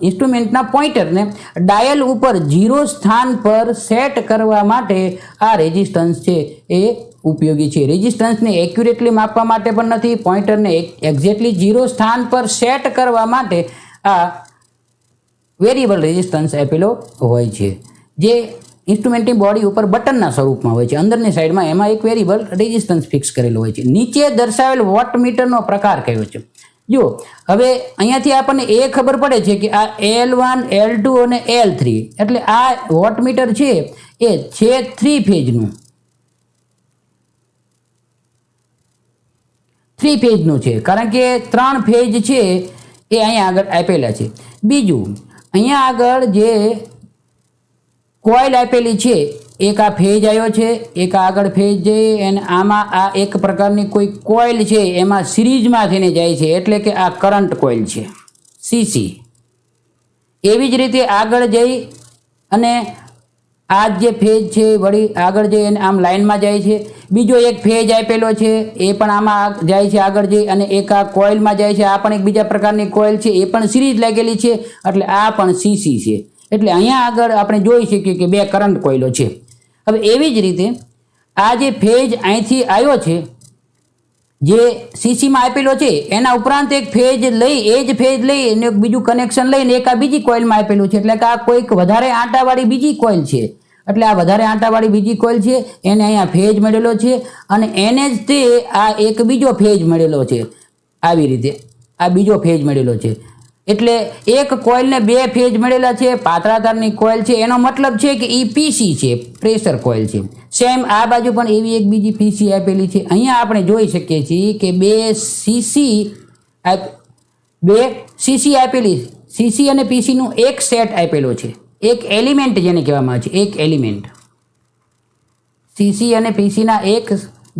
ઇન્સ્ટ્રુમેન્ટના પોઇન્ટરને ડાયલ ઉપર 0 સ્થાન પર સેટ કરવા માટે આ રેઝિસ્ટન્સ છે એ ઉપયોગી છે. રેઝિસ્ટન્સને એક્યુરેટલી માપવા માટે પણ નથી, પોઇન્ટરને એક્ઝેક્ટલી 0 સ્થાન પર સેટ કરવા માટે આ વેરિયેબલ રેઝિસ્ટન્સ આપેલો હોય છે, જે ઇન્સ્ટ્રુમેન્ટની બોડી ઉપર બટનના સ્વરૂપમાં હોય છે. અંદરની સાઈડમાં એમાં એક વેરિયેબલ રેઝિસ્ટન્સ ફિક્સ કરેલો હોય છે. નીચે દર્શાવેલ વોટમીટરનો પ્રકાર કયો છે? જુઓ, હવે અહીંયાથી આપણને એ ખબર પડે છે કે આ L1, L2 અને L3, એટલે આ વોટમીટર છે એ છે 3 ફેઝનું છે, કારણ કે 3 ફેઝ છે એ અહીંયા આગળ આપેલા છે. બીજું, અહીંયા આગળ જે કોઇલ આપેલી છે, એક આ ફેઝ આવ્યો છે, એક આગળ ફેઝ છે, અને આમાં આ એક પ્રકારની કોઈ કોઇલ છે એમાં સિરીઝમાં થઈને જાય છે, એટલે કે આ કરંટ કોઇલ છે CC. એવી જ રીતે આગળ જઈ અને આ જે ફેઝ છે વળી આગળ જઈ અને આમ લાઇનમાં જાય છે. બીજો એક ફેઝ આપેલો છે એ પણ આમાં જાય છે આગળ જઈ, અને એક આ કોઇલમાં જાય છે, આ પણ એક બીજા પ્રકારની કોઇલ છે, એ પણ સિરીઝ લાગેલી છે, એટલે આ પણ CC છે. એટલે અહીંયા આગળ આપણે જોઈ શકીએ કે 2 કરંટ કોઇલો છે. હવે એવી જ રીતે આ જે ફેઝ અહીંથી આવ્યો છે જે CCમાં આપેલો છે, એના ઉપરાંત એક ફેઝ લઈ અને એક બીજું કનેક્શન લઈને એક આ બીજી કોઇલમાં આપેલું છે, એટલે કે આ કોઈક વધારે આંટાવાળી બીજી કોઇલ છે. એટલે આ વધારે આંટાવાળી બીજી કોઇલ છે, એને અહીંયા ફેઝ મળેલો છે, અને એને જ તે આ એક બીજો ફેઝ મળેલો છે. આવી રીતે આ બીજો ફેઝ મળેલો છે. એટલે એક કોઇલને 2 ફેઝ મળેલા છે, પાતળા તારની કોઇલ છે, એનો મતલબ છે કે એ PC છે, પ્રેશર કોઇલ છે. સેમ આ બાજુ પણ એવી એક બીજી પીસી આપેલી છે. અહીંયા આપણે જોઈ શકીએ છીએ કે બે સીસી આપેલી, સીસી અને પીસીનું એક સેટ આપેલો છે, એક એલિમેન્ટ જેને કહેવામાં આવે છે, એક એલિમેન્ટ. સીસી અને પીસીના એક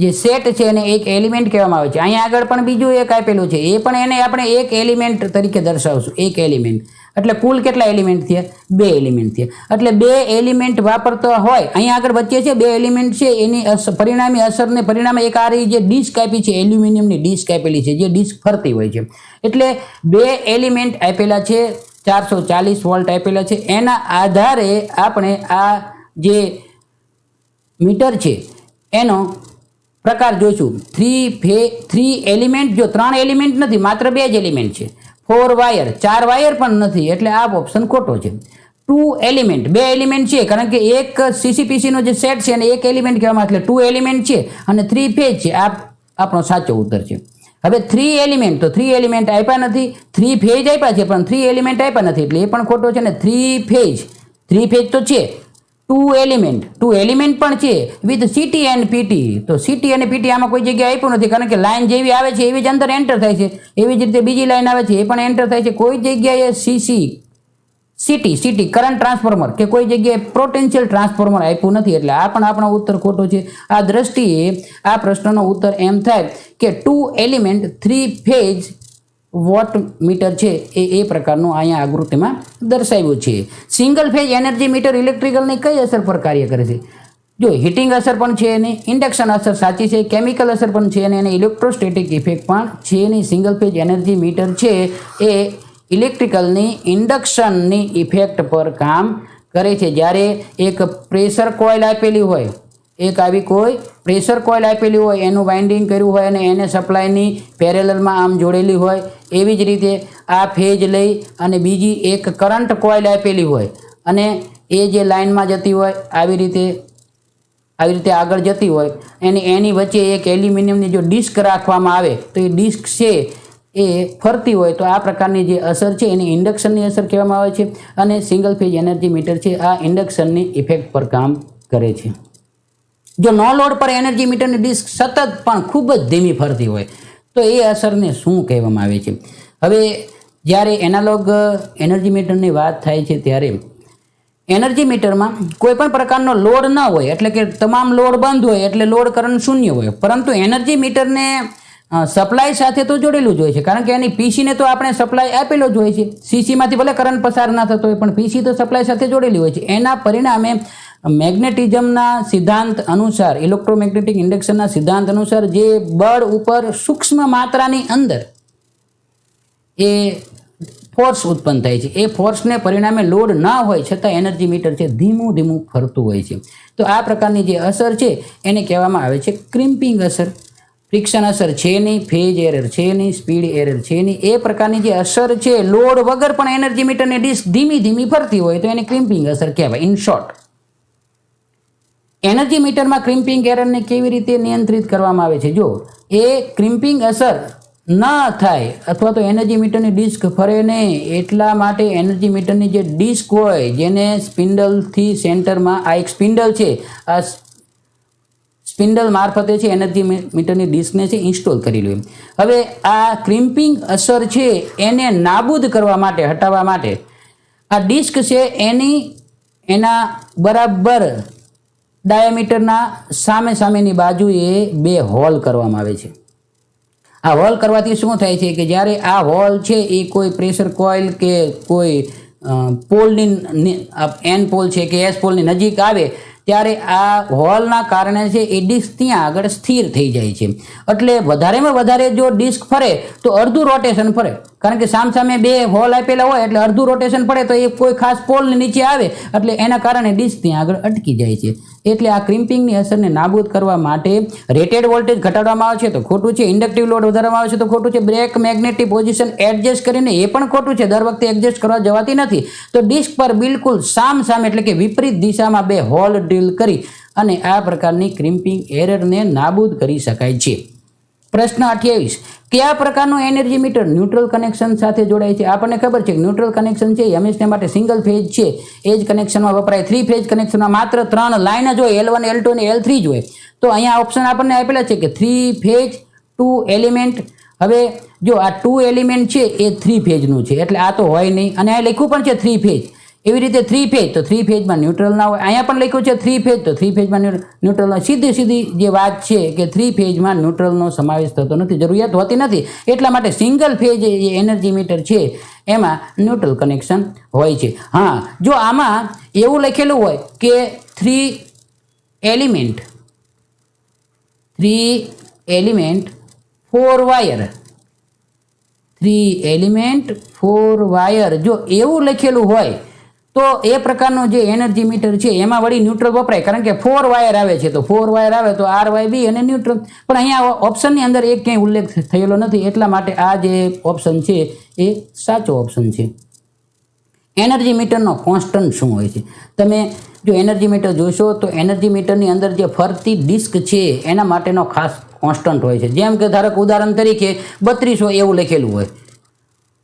જે સેટ છે એને એક એલિમેન્ટ કહેવામાં આવે છે. અહીંયા આગળ પણ બીજું એક આપેલું છે, એ પણ એને આપણે એક એલિમેન્ટ તરીકે દર્શાવશું, એક એલિમેન્ટ. એટલે કુલ કેટલા એલિમેન્ટ થયા? 2 એલિમેન્ટ થયા. એટલે 2 એલિમેન્ટ વાપરતા હોય, અહીંયા આગળ વચ્ચે છે 2 એલિમેન્ટ છે, એની પરિણામી અસરને પરિણામે એક આ રહી જે ડિસ્ક આપી છે, એલ્યુમિનિયમની ડિસ્ક આપેલી છે, જે ડિસ્ક ફરતી હોય છે. એટલે 2 એલિમેન્ટ આપેલા છે, 440 વોલ્ટ આપેલા છે. એના આધારે આપણે આ જે મીટર છે એનો પ્રકાર જોઈશું. 3 એલિમેન્ટ, જો 3 એલિમેન્ટ નથી, માત્ર 2 જ એલિમેન્ટ છે. 4 વાયર, 4 વાયર પણ નથી, એટલે આ ઓપ્શન ખોટો છે. 2 એલિમેન્ટ, 2 એલિમેન્ટ છે, કારણ કે એક સીસીપીસીનો જે સેટ છે એને એક એલિમેન્ટ કહેવામાં આવે, એટલે 2 એલિમેન્ટ છે અને 3 ફેજ છે. આ આપણો સાચો ઉત્તર છે. હવે 3 એલિમેન્ટ, તો 3 એલિમેન્ટ આપ્યા નથી, 3 ફેજ આપ્યા છે પણ 3 એલિમેન્ટ આપ્યા નથી, એટલે એ પણ ખોટો છે ને. 3 ફેજ તો છે. 2 એલિમેન્ટ પણ છે વિથ સીટી એન્ડ પીટી, તો સીટી અને પીટી આમાં કોઈ જગ્યાએ આપ્યું નથી, કારણ કે લાઈન જેવી આવે છે એવી જ અંદર એન્ટર થાય છે. એવી જ રીતે બીજી લાઈન આવે છે એ પણ એન્ટર થાય છે. કોઈ જગ્યાએ સીટી કરંટ ટ્રાન્સફોર્મર કે કોઈ જગ્યાએ પોટેન્શિયલ ટ્રાન્સફોર્મર આપ્યું નથી, એટલે આ પણ આપણો ઉત્તર ખોટો છે. આ દ્રષ્ટિએ આ પ્રશ્નનો ઉત્તર એમ થાય કે 2 એલિમેન્ટ 3 ફેજ વોટ મીટર છે એ પ્રકારનું અહીંયા આકૃતિમાં દર્શાવ્યું છે. સિંગલ ફેજ એનર્જી મીટર ઇલેક્ટ્રિકલની કઈ અસર પર કાર્ય કરે છે? જો હીટિંગ અસર પણ છે એની, ઇન્ડક્શન અસર સાચી છે, કેમિકલ અસર પણ છે અને ઇલેક્ટ્રોસ્ટેટિક ઇફેક્ટ પણ છે એની. સિંગલ ફેજ એનર્જી મીટર છે એ ઇલેક્ટ્રિકલની ઇન્ડક્શનની ઇફેક્ટ પર કામ કરે છે. જ્યારે એક પ્રેશર કોઇલ આપેલી હોય, એક આવી કોઈ પ્રેશર કોઇલ આપેલી હોય, એનું વાઇન્ડિંગ કર્યું હોય અને એને સપ્લાયની પેરેલલમાં આમ જોડેલી હોય, એવી જ રીતે આ ફેજ લઈ અને બીજી એક કરંટ કોઇલ આપેલી હોય અને એ જે લાઇનમાં જતી હોય આવી રીતે આગળ જતી હોય, એની વચ્ચે એક એલ્યુમિનિયમની જો ડિસ્ક રાખવામાં આવે તો એ ડિસ્ક છે એ ફરતી હોય, તો આ પ્રકારની જે અસર છે એને ઇન્ડક્શનની અસર કહેવામાં આવે છે. અને સિંગલ ફેજ એનર્જી મીટર છે આ ઇન્ડક્શનની ઇફેક્ટ પર કામ કરે છે. જો નો લોડ પર એનર્જી મીટરની ડિસ્ક સતત પણ ખૂબ જ ધીમી ફરતી હોય તો એ અસરને શું કહેવામાં આવે છે? હવે જ્યારે એનાલોગ એનર્જી મીટરની વાત થાય છે ત્યારે એનર્જી મીટરમાં કોઈ પણ પ્રકારનો લોડ ન હોય, એટલે કે તમામ લોડ બંધ હોય, એટલે લોડ કરંટ શૂન્ય હોય. પરંતુ એનર્જી મીટરને સપ્લાય સાથે તો જોડેલું જ હોય છે, કારણ કે એની પીસીને તો આપણે સપ્લાય આપેલો જ હોય છે. સીસીમાંથી ભલે કરંટ પસાર ના થતો હોય પણ પીસી તો સપ્લાય સાથે જોડેલી હોય છે. એના પરિણામે મેગ્નેટિઝમના સિદ્ધાંત અનુસાર, ઇલેક્ટ્રોમેગ્નેટિક ઇન્ડક્શનના સિદ્ધાંત અનુસાર જે બળ ઉપર સૂક્ષ્મ માત્રાની અંદર એ ફોર્સ ઉત્પન્ન થાય છે, એ ફોર્સને પરિણામે લોડ ના હોય છતાં એનર્જી મીટર છે ધીમું ફરતું હોય છે. તો આ પ્રકારની જે અસર છે એને કહેવામાં આવે છે ક્રિમ્પિંગ અસર. ફ્રિક્શન અસર છે નહીં, ફેજ એરર છે નહીં, સ્પીડ એરર છે નહીં. એ પ્રકારની જે અસર છે લોડ વગર પણ એનર્જી મીટરની ડિસ્ક ધીમી ફરતી હોય તો એને ક્રિમ્પિંગ અસર કહેવાય. ઇન શોર્ટ, એનર્જી મીટરમાં ક્રિમ્પિંગ એરરને કેવી રીતે નિયંત્રિત કરવામાં આવે છે? જો એ ક્રિમ્પિંગ અસર ન થાય અથવા તો એનર્જી મીટરની ડિસ્ક ફરે નહીં, એટલા માટે એનર્જી મીટરની જે ડિસ્ક હોય જેને સ્પિન્ડલથી સેન્ટરમાં, આ એક સ્પિન્ડલ છે, આ સ્પિન્ડલ મારફતે છે એનર્જી મીટરની ડિસ્કને છે ઇન્સ્ટોલ કરી લો. હવે આ ક્રિમ્પિંગ અસર છે એને નાબૂદ કરવા માટે, હટાવવા માટે આ ડિસ્ક છે એના બરાબર ડાયામીટરના સામેની બાજુએ 2 હોલ કરવામાં આવે છે. આ હોલ કરવાથી શું થાય છે કે જ્યારે આ હોલ છે એ કોઈ પ્રેશર કોઇલ કે કોઈ પોલની એન પોલ છે કે એસ પોલની નજીક આવે ત્યારે આ હોલના કારણે છે એ ડિસ્ક ત્યાં આગળ સ્થિર થઈ જાય છે. એટલે વધારેમાં વધારે જો ડિસ્ક ફરે તો અડધું રોટેશન ફરે, કારણ કે સામે 2 હોલ આપેલા હોય એટલે અડધું રોટેશન પડે તો એ કોઈ ખાસ પોલની નીચે આવે એટલે એના કારણે ડિસ્ક ત્યાં આગળ અટકી જાય છે. એટલે આ ક્રિમ્પિંગની અસરને નાબૂદ કરવા માટે રેટેડ વોલ્ટેજ ઘટાડવામાં આવે છે તો ખોટું છે, ઇન્ડક્ટિવ લોડ વધારવામાં આવે છે તો ખોટું છે, બ્રેક મેગ્નેટિક પોઝિશન એડજસ્ટ કરીને એ પણ ખોટું છે, દર વખતે એડજસ્ટ કરવા જવાતી નથી. તો ડિસ્ક પર બિલકુલ સામે એટલે કે વિપરીત દિશામાં 2 હોલ ડ્રીલ કરી અને આ પ્રકારની ક્રિમ્પિંગ એરરને નાબૂદ કરી શકાય છે. પ્રશ્ન 28 કયા પ્રકારનું એનર્જી મીટર ન્યુટ્રલ કનેક્શન સાથે જોડાય છે? આપણને ખબર છે કે ન્યુટ્રલ કનેક્શન છે એ હંમેશા માટે સિંગલ ફેઝ છે એ જ કનેક્શનમાં વપરાય. 3 ફેઝ કનેક્શનમાં માત્ર 3 લાઇન જ હોય, L1 L2 અને L3 જ હોય. તો અહીંયા ઓપ્શન આપણને આપેલા છે કે 3 ફેઝ 2 એલિમેન્ટ. હવે જો આ 2 એલિમેન્ટ છે એ 3 ફેઝનું છે એટલે આ તો હોય નહીં, અને આ લખ્યું પણ છે 3 ફેઝ. એવી રીતે 3 ફેઝ તો 3 ફેઝમાં ન્યુટ્રલ ના હોય. અહીંયા પણ લખ્યું છે 3 ફેઝ તો 3 ફેઝમાં ન્યુટ્રલ હોય. સીધી જે વાત છે કે 3 ફેઝમાં ન્યુટ્રલનો સમાવેશ થતો નથી, જરૂરિયાત હોતી નથી. એટલા માટે સિંગલ ફેઝ જે એનર્જી મીટર છે એમાં ન્યુટ્રલ કનેક્શન હોય છે. હા, જો આમાં એવું લખેલું હોય કે 3 એલિમેન્ટ 4 વાયર, 3 એલિમેન્ટ 4 વાયર, જો એવું લખેલું હોય તો એ પ્રકારનું જે એનર્જી મીટર છે એમાં વળી ન્યુટ્રલ વપરાય, કારણ કે 4 વાયર આવે છે તો 4 વાયર આવે તો RYB અને ન્યુટ્રલ. પણ અહીંયા ઓપ્શનની અંદર એક ક્યાંય ઉલ્લેખ થયેલો નથી, એટલા માટે આ જે ઓપ્શન છે એ સાચો ઓપ્શન છે. એનર્જી મીટરનો કોન્સ્ટન્ટ શું હોય છે? તમે જો એનર્જી મીટર જોશો તો એનર્જી મીટરની અંદર જે ફરતી ડિસ્ક છે એના માટેનો ખાસ કોન્સ્ટન્ટ હોય છે. જેમ કે ધારો કે ઉદાહરણ તરીકે 3200 એવું લખેલું હોય,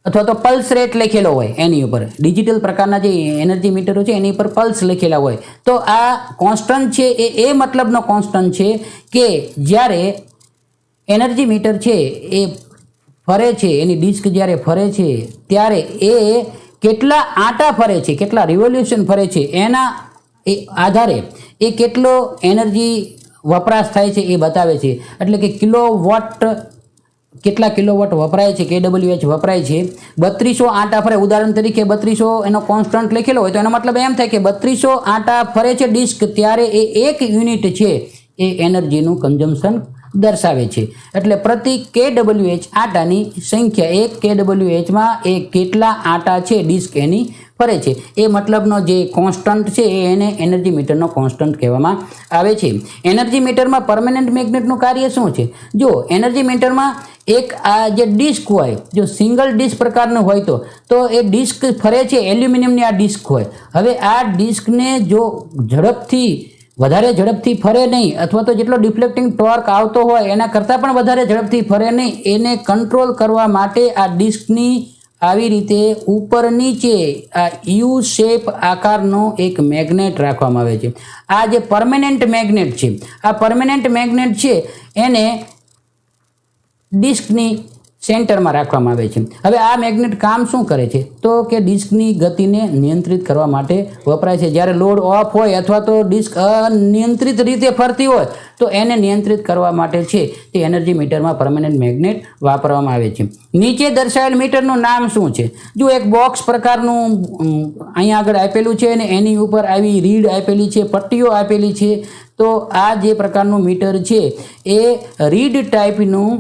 અથવા તો પલ્સ રેટ લખેલો હોય એની ઉપર. ડિજિટલ પ્રકારના જે એનર્જી મીટરો છે એની ઉપર પલ્સ લખેલા હોય. તો આ કોન્સ્ટન્ટ છે એ મતલબનો કોન્સ્ટન્ટ છે કે જ્યારે એનર્જી મીટર છે એ ફરે છે, એની ડિસ્ક જ્યારે ફરે છે ત્યારે એ કેટલા આંટા ફરે છે, કેટલા રિવોલ્યુશન ફરે છે એના આધારે એ કેટલો એનર્જી વપરાશ થાય છે એ બતાવે છે. એટલે કે કિલોવોટ, કેટલા કિલોવોટ વપરાય છે, kWh વપરાય છે. 3200 આંટા ફરે, ઉદાહરણ તરીકે 3200 એનો કોન્સ્ટન્ટ લખેલો હોય તો એનો મતલબ એમ થાય કે 3200 આંટા ફરે છે ડિસ્ક ત્યારે એ 1 યુનિટ છે એ એનર્જીનું કન્ઝમ્પશન દર્શાવે છે. એટલે પ્રતિ kWh આંટાની સંખ્યા, 1 kWhમાં એ કેટલા આંટા છે ડિસ્ક એની ફરે છે એ મતલબનો જે કોન્સ્ટન્ટ છે એને એનર્જી મીટરનો કોન્સ્ટન્ટ કહેવામાં આવે છે. એનર્જી મીટરમાં પરમેનન્ટ મેગ્નેટનું કાર્ય શું છે? જો એનર્જી મીટરમાં એક આ જે ડિસ્ક હોય, જો સિંગલ ડિસ્ક પ્રકારનું હોય તો એ ડિસ્ક ફરે છે, એલ્યુમિનિયમની આ ડિસ્ક હોય. હવે આ ડિસ્કને જો વધારે ઝડપથી ફરે નહીં, અથવા તો જેટલો ડિફ્લેક્ટિંગ ટોર્ક આવતો હોય એના કરતાં પણ વધારે ઝડપથી ફરે નહીં, એને કંટ્રોલ કરવા માટે આ ડિસ્કની આવી રીતે ઉપર નીચે આ યુ શેપ આકારનો એક મેગ્નેટ રાખવામાં આવે છે. આ જે પરમેનન્ટ મેગ્નેટ છે, આ પરમેનન્ટ મેગ્નેટ છે એને ડિસ્કની સેન્ટરમાં રાખવામાં આવે છે. હવે આ મેગ્નેટ કામ શું કરે છે? તો કે ડિસ્કની ગતિને નિયંત્રિત કરવા માટે વપરાય છે. જ્યારે લોડ ઓફ હોય અથવા તો ડિસ્ક અનિયંત્રિત રીતે ફરતી હોય તો એને નિયંત્રિત કરવા માટે છે તે એનર્જી મીટરમાં પરમેનન્ટ મેગ્નેટ વાપરવામાં આવે છે. નીચે દર્શાવેલ મીટરનું નામ શું છે? જો એક બોક્સ પ્રકારનું અહીંયા આગળ આપેલું છે અને એની ઉપર આવી રીડ આપેલી છે, પટ્ટીઓ આપેલી છે. તો આ જે પ્રકારનું મીટર છે એ રીડ ટાઈપનું,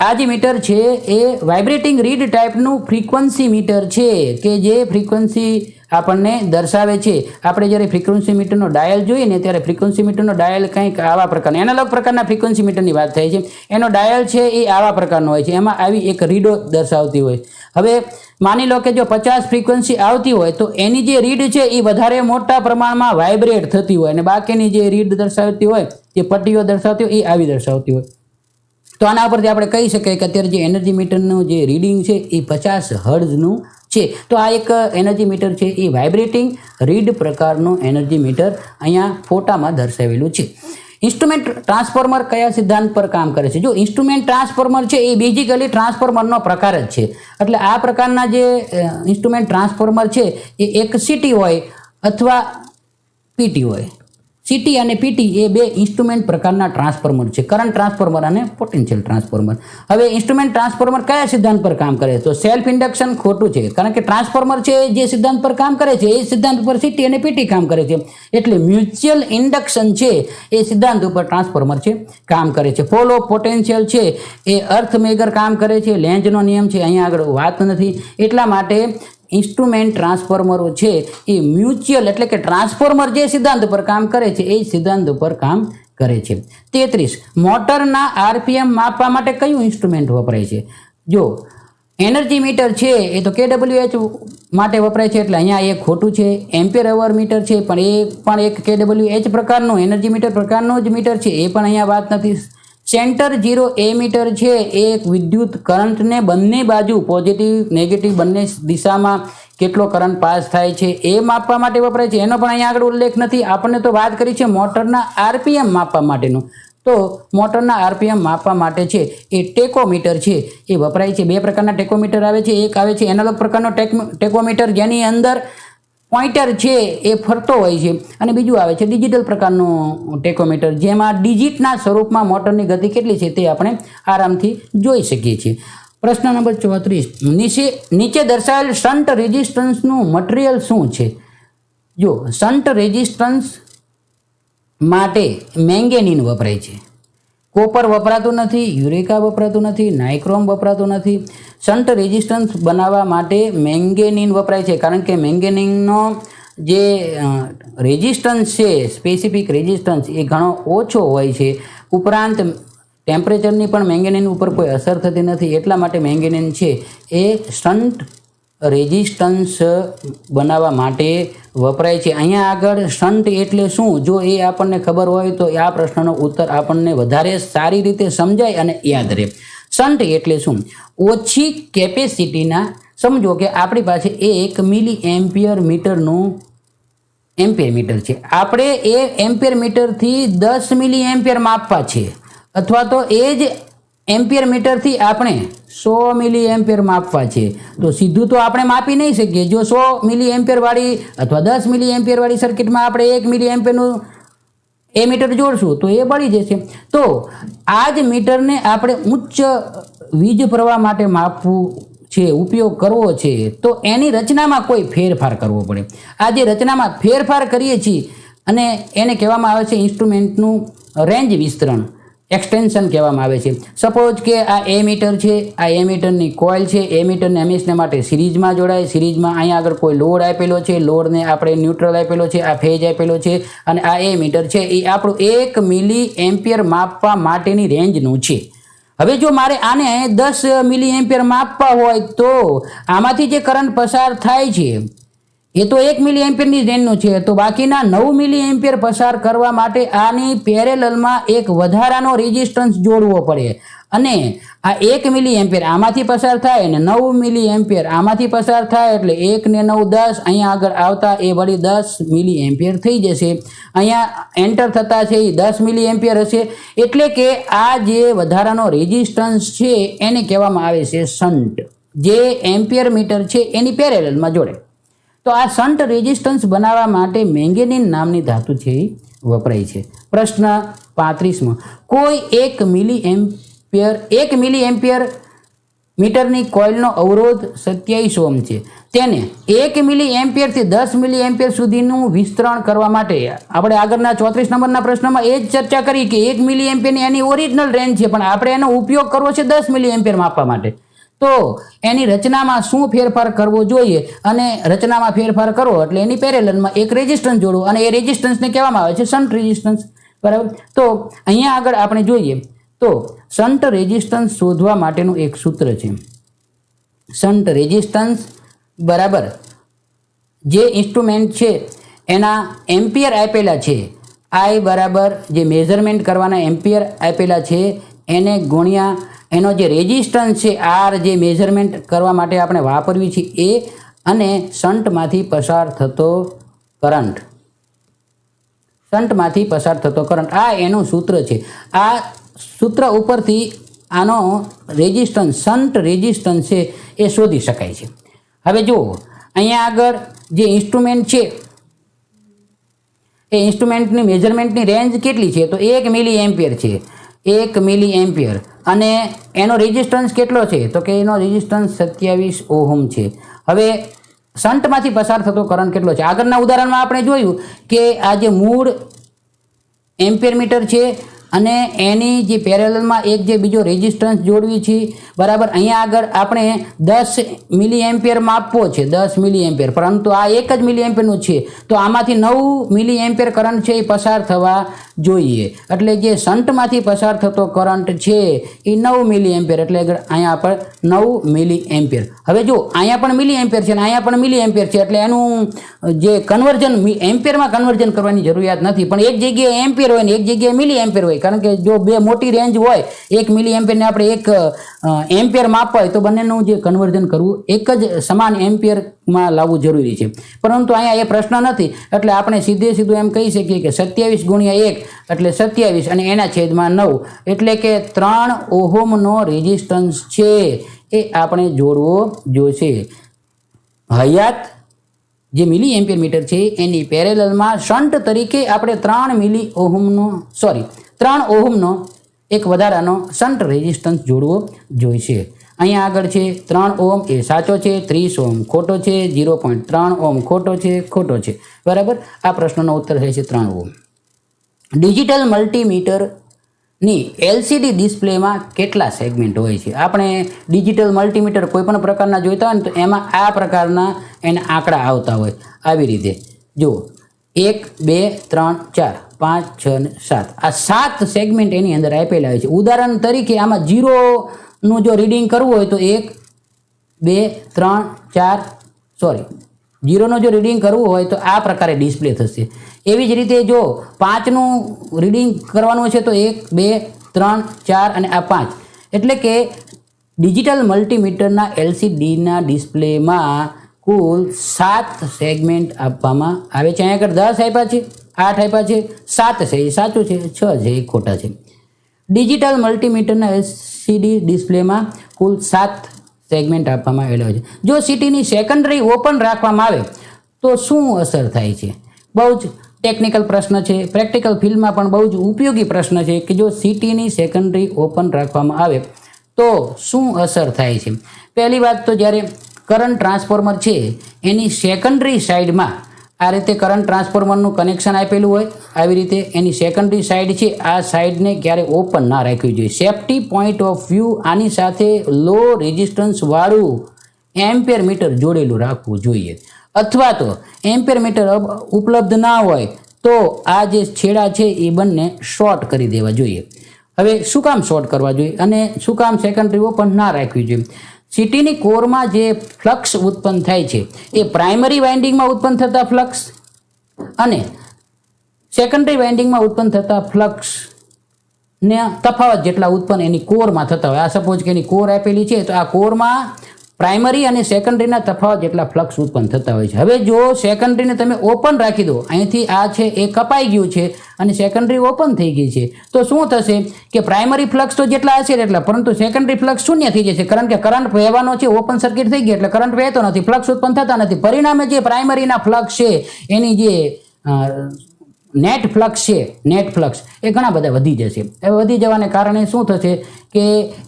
આ જે મીટર છે એ વાઇબ્રેટિંગ રીડ ટાઈપનું ફ્રીક્વન્સી મીટર છે કે જે ફ્રીક્વન્સી આપણને દર્શાવે છે. આપણે જ્યારે ફ્રીક્વન્સી મીટરનો ડાયલ જોઈએ ને ત્યારે ફ્રીક્વન્સી મીટરનો ડાયલ કંઈક આવા પ્રકારનો, એનાલોગ પ્રકારના ફ્રીક્વન્સી મીટરની વાત થાય છે. એનો ડાયલ છે એ આવા પ્રકારનો હોય છે, એમાં આવી એક રીડો દર્શાવતી હોય. હવે માની લો કે જો 50 ફ્રીક્વન્સી આવતી હોય તો એની જે રીડ છે એ વધારે મોટા પ્રમાણમાં વાઇબ્રેટ થતી હોય, અને બાકીની જે રીડ દર્શાવતી હોય, જે પટ્ટીઓ દર્શાવતી હોય એ આવી દર્શાવતી હોય. તો આના પરથી આપણે કહી શકીએ કે અત્યારે જે એનર્જી મીટરનું જે રીડિંગ છે એ 50 હર્ટ્ઝનું છે. તો આ એક એનર્જી મીટર છે એ વાઇબ્રેટિંગ રીડ પ્રકારનું એનર્જી મીટર અહીંયા ફોટામાં દર્શાવેલું છે. ઇન્સ્ટ્રુમેન્ટ ટ્રાન્સફોર્મર કયા સિદ્ધાંત પર કામ કરે છે? જો ઇન્સ્ટ્રુમેન્ટ ટ્રાન્સફોર્મર છે એ બેઝિકલી ટ્રાન્સફોર્મરનો પ્રકાર જ છે. એટલે આ પ્રકારના જે ઇન્સ્ટ્રુમેન્ટ ટ્રાન્સફોર્મર છે એ એક CT હોય અથવા PT હોય. CT અને PT એ બે ઇન્સ્ટ્રુમેન્ટ પ્રકારના ટ્રાન્સફોર્મર છે, કરંટ ટ્રાન્સફોર્મર અને પોટેન્શિયલ ટ્રાન્સફોર્મર. હવે ઇન્સ્ટ્રુમેન્ટ ટ્રાન્સફોર્મર કયા સિદ્ધાંત પર કામ કરે? તો સેલ્ફ ઇન્ડક્શન ખોટું છે, કારણ કે ટ્રાન્સફોર્મર છે જે સિદ્ધાંત પર કામ કરે છે એ સિદ્ધાંત ઉપર CT અને PT કામ કરે છે. એટલે મ્યુચ્યુઅલ ઇન્ડક્શન છે એ સિદ્ધાંત ઉપર ટ્રાન્સફોર્મર છે કામ કરે છે. ફોલ ઓફ પોટેન્શિયલ છે એ અર્થ મેગર કામ કરે છે, લેન્ઝનો નિયમ છે અહીંયા આગળ વાત નથી. એટલા માટે ઇન્સ્ટ્રુમેન્ટ ટ્રાન્સફોર્મરો છે એ મ્યુચ્યુઅલ, એટલે કે ટ્રાન્સફોર્મર જે સિદ્ધાંત પર કામ કરે છે એ સિદ્ધાંત ઉપર કામ કરે છે. 33 મોટરના RPM માપવા માટે કયું ઇન્સ્ટ્રુમેન્ટ વપરાય છે? જો એનર્જી મીટર છે એ તો KWH માટે વપરાય છે, એટલે અહીંયા એ ખોટું છે. એમ્પિયર અવર મીટર છે પણ એ પણ એક KWH પ્રકારનું એનર્જી મીટર પ્રકારનું જ મીટર છે, એ પણ અહીંયા વાત નથી. સેન્ટર 0 એમીટર છે એ એક વિદ્યુત કરંટને બંને બાજુ પોઝિટિવ નેગેટિવ બંને દિશામાં કેટલો કરંટ પાસ થાય છે એ માપવા માટે વપરાય છે, એનો પણ અહીંયા આગળ ઉલ્લેખ નથી. આપણને તો વાત કરી છે મોટરના RPM માપવા માટેનું, તો મોટરના RPM માપવા માટે છે એ ટેકોમીટર છે એ વપરાય છે. બે પ્રકારના ટેકોમીટર આવે છે, એક આવે છે એનાલોગ પ્રકારનો ટેકોમીટર જેની અંદર પોઇન્ટર છે એ ફરતો હોય છે, અને બીજું આવે છે ડિજિટલ પ્રકારનું ટેકોમીટર જેમાં ડિજિટના સ્વરૂપમાં મોટરની ગતિ કેટલી છે તે આપણે આરામથી જોઈ શકીએ છીએ. પ્રશ્ન નંબર 34, નીચે દર્શાવેલ શન્ટ રેઝિસ્ટન્સનું મટીરિયલ શું છે? જો શન્ટ રેઝિસ્ટન્સ માટે મેંગેનીન વપરાય છે, કોપર વપરાતું નથી, યુરેકા વપરાતું નથી, નાઇક્રોમ વપરાતું નથી. શન્ટ રેઝિસ્ટન્સ બનાવવા માટે મેંગેનીન વપરાય છે, કારણ કે મેંગેનીનનો જે રેઝિસ્ટન્સ છે સ્પેસિફિક રેઝિસ્ટન્સ એ ઘણો ઓછો હોય છે. ઉપરાંત ટેમ્પરેચરની પણ મેંગેનીન ઉપર કોઈ અસર થતી નથી, એટલા માટે મેંગેનીન છે એ શન્ટ રેઝિસ્ટન્સ બનાવવા માટે વપરાય છે. અહીંયા આગળ શન્ટ એટલે શું, જો એ આપણને ખબર હોય તો આ પ્રશ્નનો ઉત્તર આપણને વધારે સારી રીતે સમજાય અને યાદ રહે. શન્ટ એટલે શું? ઓછી કેપેસિટીના, સમજો કે આપણી પાસે 1 મિલી એમ્પિયર મીટરનું એમ્પિયર મીટર છે, આપણે એ એમ્પિયર મીટરથી 10 મિલી એમ્પિયર માપવા છે, અથવા તો એ જ એમ્પિયર મીટરથી આપણે 100 મિલી એમ્પિયર માપવા છે, તો સીધું તો આપણે માપી નહીં શકીએ. જો 100 મિલી એમ્પિયર વાળી અથવા 10 મિલી એમ્પિયર વાળી સર્કિટમાં આપણે 1 મિલી એમ્પિયરનું એ મીટર જોડશું તો એ બળી જશે. તો આ જ મીટરને આપણે ઉચ્ચ વીજ પ્રવાહ માટે માપવું છે, ઉપયોગ કરવો છે, તો એની રચનામાં કોઈ ફેરફાર કરવો પડે. આ જે રચનામાં ફેરફાર કરીએ છીએ અને એને કહેવામાં આવે છે ઇન્સ્ટ્રુમેન્ટનું રેન્જ વિસ્તરણ, એક્સટેન્શન કહેવામાં આવે છે. સપોઝ કે આ એ મીટર છે, આ એ મીટરની કોઇલ છે, એ મીટરને હંમેશા માટે સિરીઝમાં જોડાય. સિરીઝમાં અહીંયા આગળ કોઈ લોડ આપેલો છે, લોડને આપણે ન્યુટ્રલ આપેલો છે, આ ફેજ આપેલો છે, અને આ એ મીટર છે એ આપણું 1 મિલી એમ્પિયર માપવા માટેની રેન્જનું છે. હવે જો મારે આને 10 મિલી એમ્પિયર માપવા હોય તો આમાંથી જે કરંટ પસાર થાય છે એ તો 1 મિલી એમ્પિયરની રેન્જનું છે, તો બાકીના 9 મિલી એમ્પિયર પસાર કરવા માટે આની પેરેલલમાં એક વધારાનો રેઝિસ્ટન્સ જોડવો પડે, અને આ 1 મિલી એમ્પિયર આમાંથી પસાર થાય અને 9 મિલી એમ્પિયર આમાંથી પસાર થાય, એટલે 1 ને 9 10, અહીંયા આગળ આવતા એ વળી 10 મિલી એમ્પિયર થઈ જશે. અહીંયા એન્ટર થતા છે એ 10 મિલી એમ્પિયર હશે, એટલે કે આ જે વધારાનો રેઝિસ્ટન્સ છે એને કહેવામાં આવે છે શન્ટ, જે એમ્પિયર મીટર છે એની પેરેલલમાં જોડે. તો આ શન્ટ રેઝિસ્ટન્સ બનાવવા માટે મેંગેનીન નામની ધાતુ છે એ વપરાય છે. પ્રશ્ન 35માં, કોઈ 1 મિલી એમ્પિયર મીટરની કોઇલનો અવરોધ 27 ઓહ્મ છે, તેને 1 મિલી એમ્પિયરથી 10 મિલી એમ્પિયર સુધીનું વિસ્તરણ કરવા માટે આપણે આગળના 34 નંબરના પ્રશ્નમાં એ જ ચર્ચા કરી કે 1 મિલી એમ્પિયરની એની ઓરિજિનલ રેન્જ છે, પણ આપણે એનો ઉપયોગ કરવો છે 10 મિલી એમ્પિયર માપવા માટે. તો એની રચનામાં શું ફેરફાર કરવો જોઈએ, અને રચનામાં ફેરફાર કરવો એટલે એની પેરેલલમાં એક રેઝિસ્ટન્સ જોડવું, અને એ રેઝિસ્ટન્સને કહેવામાં આવે છે શન્ટ રેઝિસ્ટન્સ. બરાબર. તો અહીંયા આગળ આપણે જોઈએ તો શન્ટ રેઝિસ્ટન્સ શોધવા માટેનું એક સૂત્ર છે. શન્ટ રેઝિસ્ટન્સ બરાબર જે ઇન્સ્ટ્રુમેન્ટ છે એના એમ્પિયર આપેલા છે, I બરાબર જે મેઝરમેન્ટ કરવાના એમ્પિયર આપેલા છે એને ગુણ્યા એનો જે રેઝિસ્ટન્સ છે R જે મેઝરમેન્ટ કરવા માટે આપણે વાપરવી છે એ, અને શન્ટમાંથી પસાર થતો કરંટ, શન્ટમાંથી પસાર થતો કરંટ, આ એનું સૂત્ર છે. આ સૂત્ર ઉપરથી આનો રેઝિસ્ટન્સ, શન્ટ રેઝિસ્ટન્સ છે એ શોધી શકાય છે. હવે જુઓ અહીંયા આગળ જે ઇન્સ્ટ્રુમેન્ટ છે એ ઇન્સ્ટ્રુમેન્ટની મેઝરમેન્ટની રેન્જ કેટલી છે, તો 1 મિલી એમ્પિયર છે, 1 મિલી એમ્પિયર, અને એનો રેઝિસ્ટન્સ કેટલો છે, તો કે એનો રેઝિસ્ટન્સ 27 ઓહમ છે. હવે શન્ટમાંથી પસાર થતો કરંટ કેટલો છે? આગળના ઉદાહરણમાં આપણે જોયું કે આ જે મૂળ એમ્પિયર મીટર છે અને એની જે પેરેલલમાં એક જે બીજો રેઝિસ્ટન્સ જોડવી છે, બરાબર. અહીંયા આગળ આપણે 10 મિલી એમ્પિયર માપવો છે, 10 મિલી એમ્પિયર, પરંતુ આ 1 જ મિલી એમ્પિયરનું છે, તો આમાંથી 9 મિલી એમ્પિયર કરંટ છે એ પસાર થવા જોઈએ। એટલે જે શંટમાંથી પસાર થતો કરંટ છે એ 9 મિલી એમ્પિયર, એટલે અહીંયા પર 9 મિલી એમ્પિયર। હવે જો અહીંયા પણ મિલી એમ્પિયર છે અને અહીંયા પણ મિલી એમ્પિયર છે, એટલે એનું જે કન્વર્ઝન એમ્પિયરમાં કન્વર્ઝન કરવાની જરૂરિયાત નથી, પણ એક જગ્યાએ એમ્પિયર હોય ને એક જગ્યાએ મિલી એમ્પિયર હોય, કારણ કે જો બે મોટી રેન્જ હોય, 1 મિલી એમ્પિયરને આપણે 1 એમ્પિયર માપવા હોય તો બંનેનું જે કન્વર્ઝન કરવું એક જ સમાન એમ્પિયરમાં લાવવું જરૂરી છે, પરંતુ અહીંયા એ પ્રશ્ન નથી, એટલે આપણે સીધું એમ કહી શકીએ કે 27 ગુણ્યા 1 એટલે 27 અને એના છેદમાં 9, એટલે કે 3 ઓહમનો રેઝિસ્ટન્સ છે એ આપણે જોડવો જોશે। હયાત જે મિલી એમ્પિયર મીટર છે એની પેરેલલમાં શન્ટ તરીકે આપણે 3 ઓહમનો એક વધારાનો શન્ટ રેઝિસ્ટન્સ જોડવો જોઈશે। અહીંયા આગળ છે 3 ઓહમ એ સાચો છે, 30 ઓહમ ખોટો છે, 0.3 ઓહમ ખોટો છે, બરાબર। આ પ્રશ્નનો ઉત્તર થાય છે 3 ઓહમ। ડિજિટલ મલ્ટીમીટરની LCD ડિસ્પ્લેમાં કેટલા સેગમેન્ટ હોય છે? આપણે ડિજિટલ મલ્ટીમીટર કોઈ પણ પ્રકારના જોઈતા હોય ને તો એમાં આ પ્રકારના એના આંકડા આવતા હોય, આવી રીતે જુઓ, 1 2 3 4 5 6 અને 7, આ 7 સેગમેન્ટ એની અંદર આપેલા હોય છે। ઉદાહરણ તરીકે આમાં 0નું જો રીડિંગ કરવું હોય તો 1 2 3 4 સોરી 0નું જો રીડિંગ કરવું હોય તો આ પ્રકારે ડિસ્પ્લે થશે। એવી જ રીતે જો 5નું રીડિંગ કરવાનું છે તો 1 2 3 4 અને આ 5, એટલે કે ડિજિટલ મલ્ટીમીટરના LCDના ડિસ્પ્લેમાં કુલ 7 સેગમેન્ટ આપવામાં આવે છે। અહીંયા આગળ 10 આપ્યા છે, 8 આપ્યા છે, 7 છે એ સાચું છે, 6 છે એ ખોટા છે। ડિજિટલ મલ્ટીમીટરના LCD ડિસ્પ્લેમાં કુલ 7 સેગમેન્ટ આપવામાં આવેલા હોય છે। જો CTની સેકન્ડરી ઓપન રાખવામાં આવે તો શું અસર થાય છે? બહુ જ ટેકનિકલ પ્રશ્ન છે, પ્રેક્ટિકલ ફિલ્ડમાં પણ બહુ જ ઉપયોગી પ્રશ્ન છે કે જો CTની સેકન્ડરી ઓપન રાખવામાં આવે તો શું અસર થાય છે? પહેલી વાત તો જ્યારે કરંટ ટ્રાન્સફોર્મર છે એની સેકન્ડરી સાઈડમાં આ રીતે કરંટ ટ્રાન્સફોર્મરનું કનેક્શન આપેલું હોય, આવી રીતે એની સેકન્ડરી સાઈડ છે આ સાઈડને ક્યારે ઓપન ના રાખવી જોઈએ। સેફ્ટી પોઈન્ટ ઓફ વ્યૂ આની સાથે લો રેઝિસ્ટન્સ વાળું એમ્પિયર મીટર જોડેલું રાખવું જોઈએ, અથવા તો એમ્પિયર મીટર ઉપલબ્ધ ના હોય તો આ જે છેડા છે એ બંને શોર્ટ કરી દેવા જોઈએ। હવે શું કામ શોર્ટ કરવા જોઈએ અને શું કામ સેકન્ડરી ઓપન ના રાખવી જોઈએ? CTની કોરમાં જે ફ્લક્સ ઉત્પન્ન થાય છે એ પ્રાઇમરી વાઇન્ડિંગમાં ઉત્પન્ન થતા ફ્લક્સ અને સેકન્ડરી વાઇન્ડિંગમાં ઉત્પન્ન થતા ફ્લક્સ ને તફાવત જેટલા ઉત્પન્ન એની કોરમાં થતા હોય। આ સપોઝ કે એની કોર આપેલી છે તો આ કોરમાં પ્રાઇમરી અને સેકન્ડરીના તફાવત જેટલા ફ્લક્સ ઉત્પન્ન થતા હોય છે। હવે જો સેકન્ડરીને તમે ઓપન રાખી દો, અહીંથી આ છે એ કપાઈ ગયું છે અને સેકન્ડરી ઓપન થઈ ગઈ છે, તો શું થશે કે પ્રાઇમરી ફ્લક્સ તો જેટલા હશે એટલા, પરંતુ સેકન્ડરી ફ્લક્સ શૂન્ય થઈ જશે, કારણ કે કરંટ વહેવાનો છે, ઓપન સર્કિટ થઈ ગઈ એટલે કરંટ વહેતો નથી, ફ્લક્સ ઉત્પન્ન થતા નથી। પરિણામે જે પ્રાઇમરીના ફ્લક્સ છે એની જે નેટ ફ્લક્સ એ ઘણા બધા વધી જશે। એ વધી જવાને કારણે શું થશે કે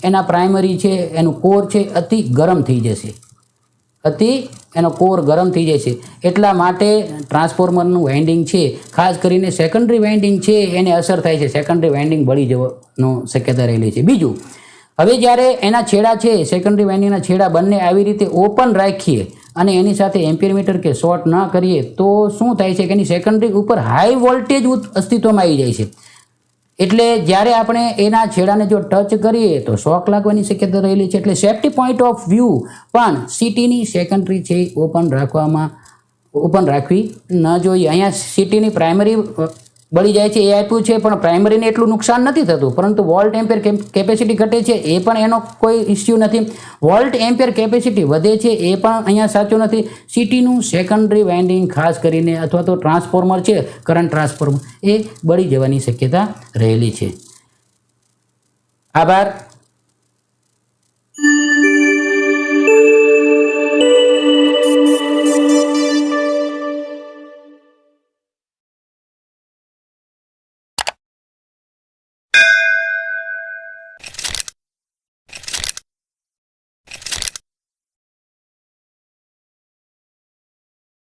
એના પ્રાઇમરી છે એનું કોર છે અતિ ગરમ થઈ જશે, એનો કોર ગરમ થઈ જશે। એટલા માટે ટ્રાન્સફોર્મરનું વાઇન્ડિંગ છે, ખાસ કરીને સેકન્ડરી વાઇન્ડિંગ છે એને અસર થાય છે, સેકન્ડરી વાઇન્ડિંગ બળી જવાનો શક્યતા રહેલી છે। બીજું, હવે જ્યારે એના છેડા છે સેકન્ડરી વાઇન્ડિંગના છેડા બંને આવી રીતે ઓપન રાખીએ અને એની સાથે એમ્પિયર મીટર કે શોર્ટ ન કરીએ તો શું થાય છે કે એની સેકન્ડરી ઉપર હાઈ વોલ્ટેજ અસ્તિત્વમાં આવી જાય છે, એટલે જ્યારે આપણે એના છેડાને જો ટચ કરીએ તો શોક લાગવાની શક્યતા રહેલી છે। એટલે સેફ્ટી પોઈન્ટ ઓફ વ્યૂ પણ CTની સેકન્ડરી છે ઓપન રાખવી ન જોઈએ। અહીંયા CTની પ્રાઇમરી બળી જાય છે એ આપ્યું છે, પણ પ્રાઇમરીને એટલું નુકસાન નથી થતું, પરંતુ વોલ્ટ એમ્પિયર કેપેસિટી ઘટે છે એ પણ એનો કોઈ ઇસ્યુ નથી। વોલ્ટ એમ્પિયર કેપેસિટી વધે છે એ પણ અહીંયા સાચું નથી। CTનું સેકન્ડરી વાઇન્ડિંગ ખાસ કરીને અથવા તો ટ્રાન્સફોર્મર છે, કરંટ ટ્રાન્સફોર્મર, એ બળી જવાની શક્યતા રહેલી છે। આભાર।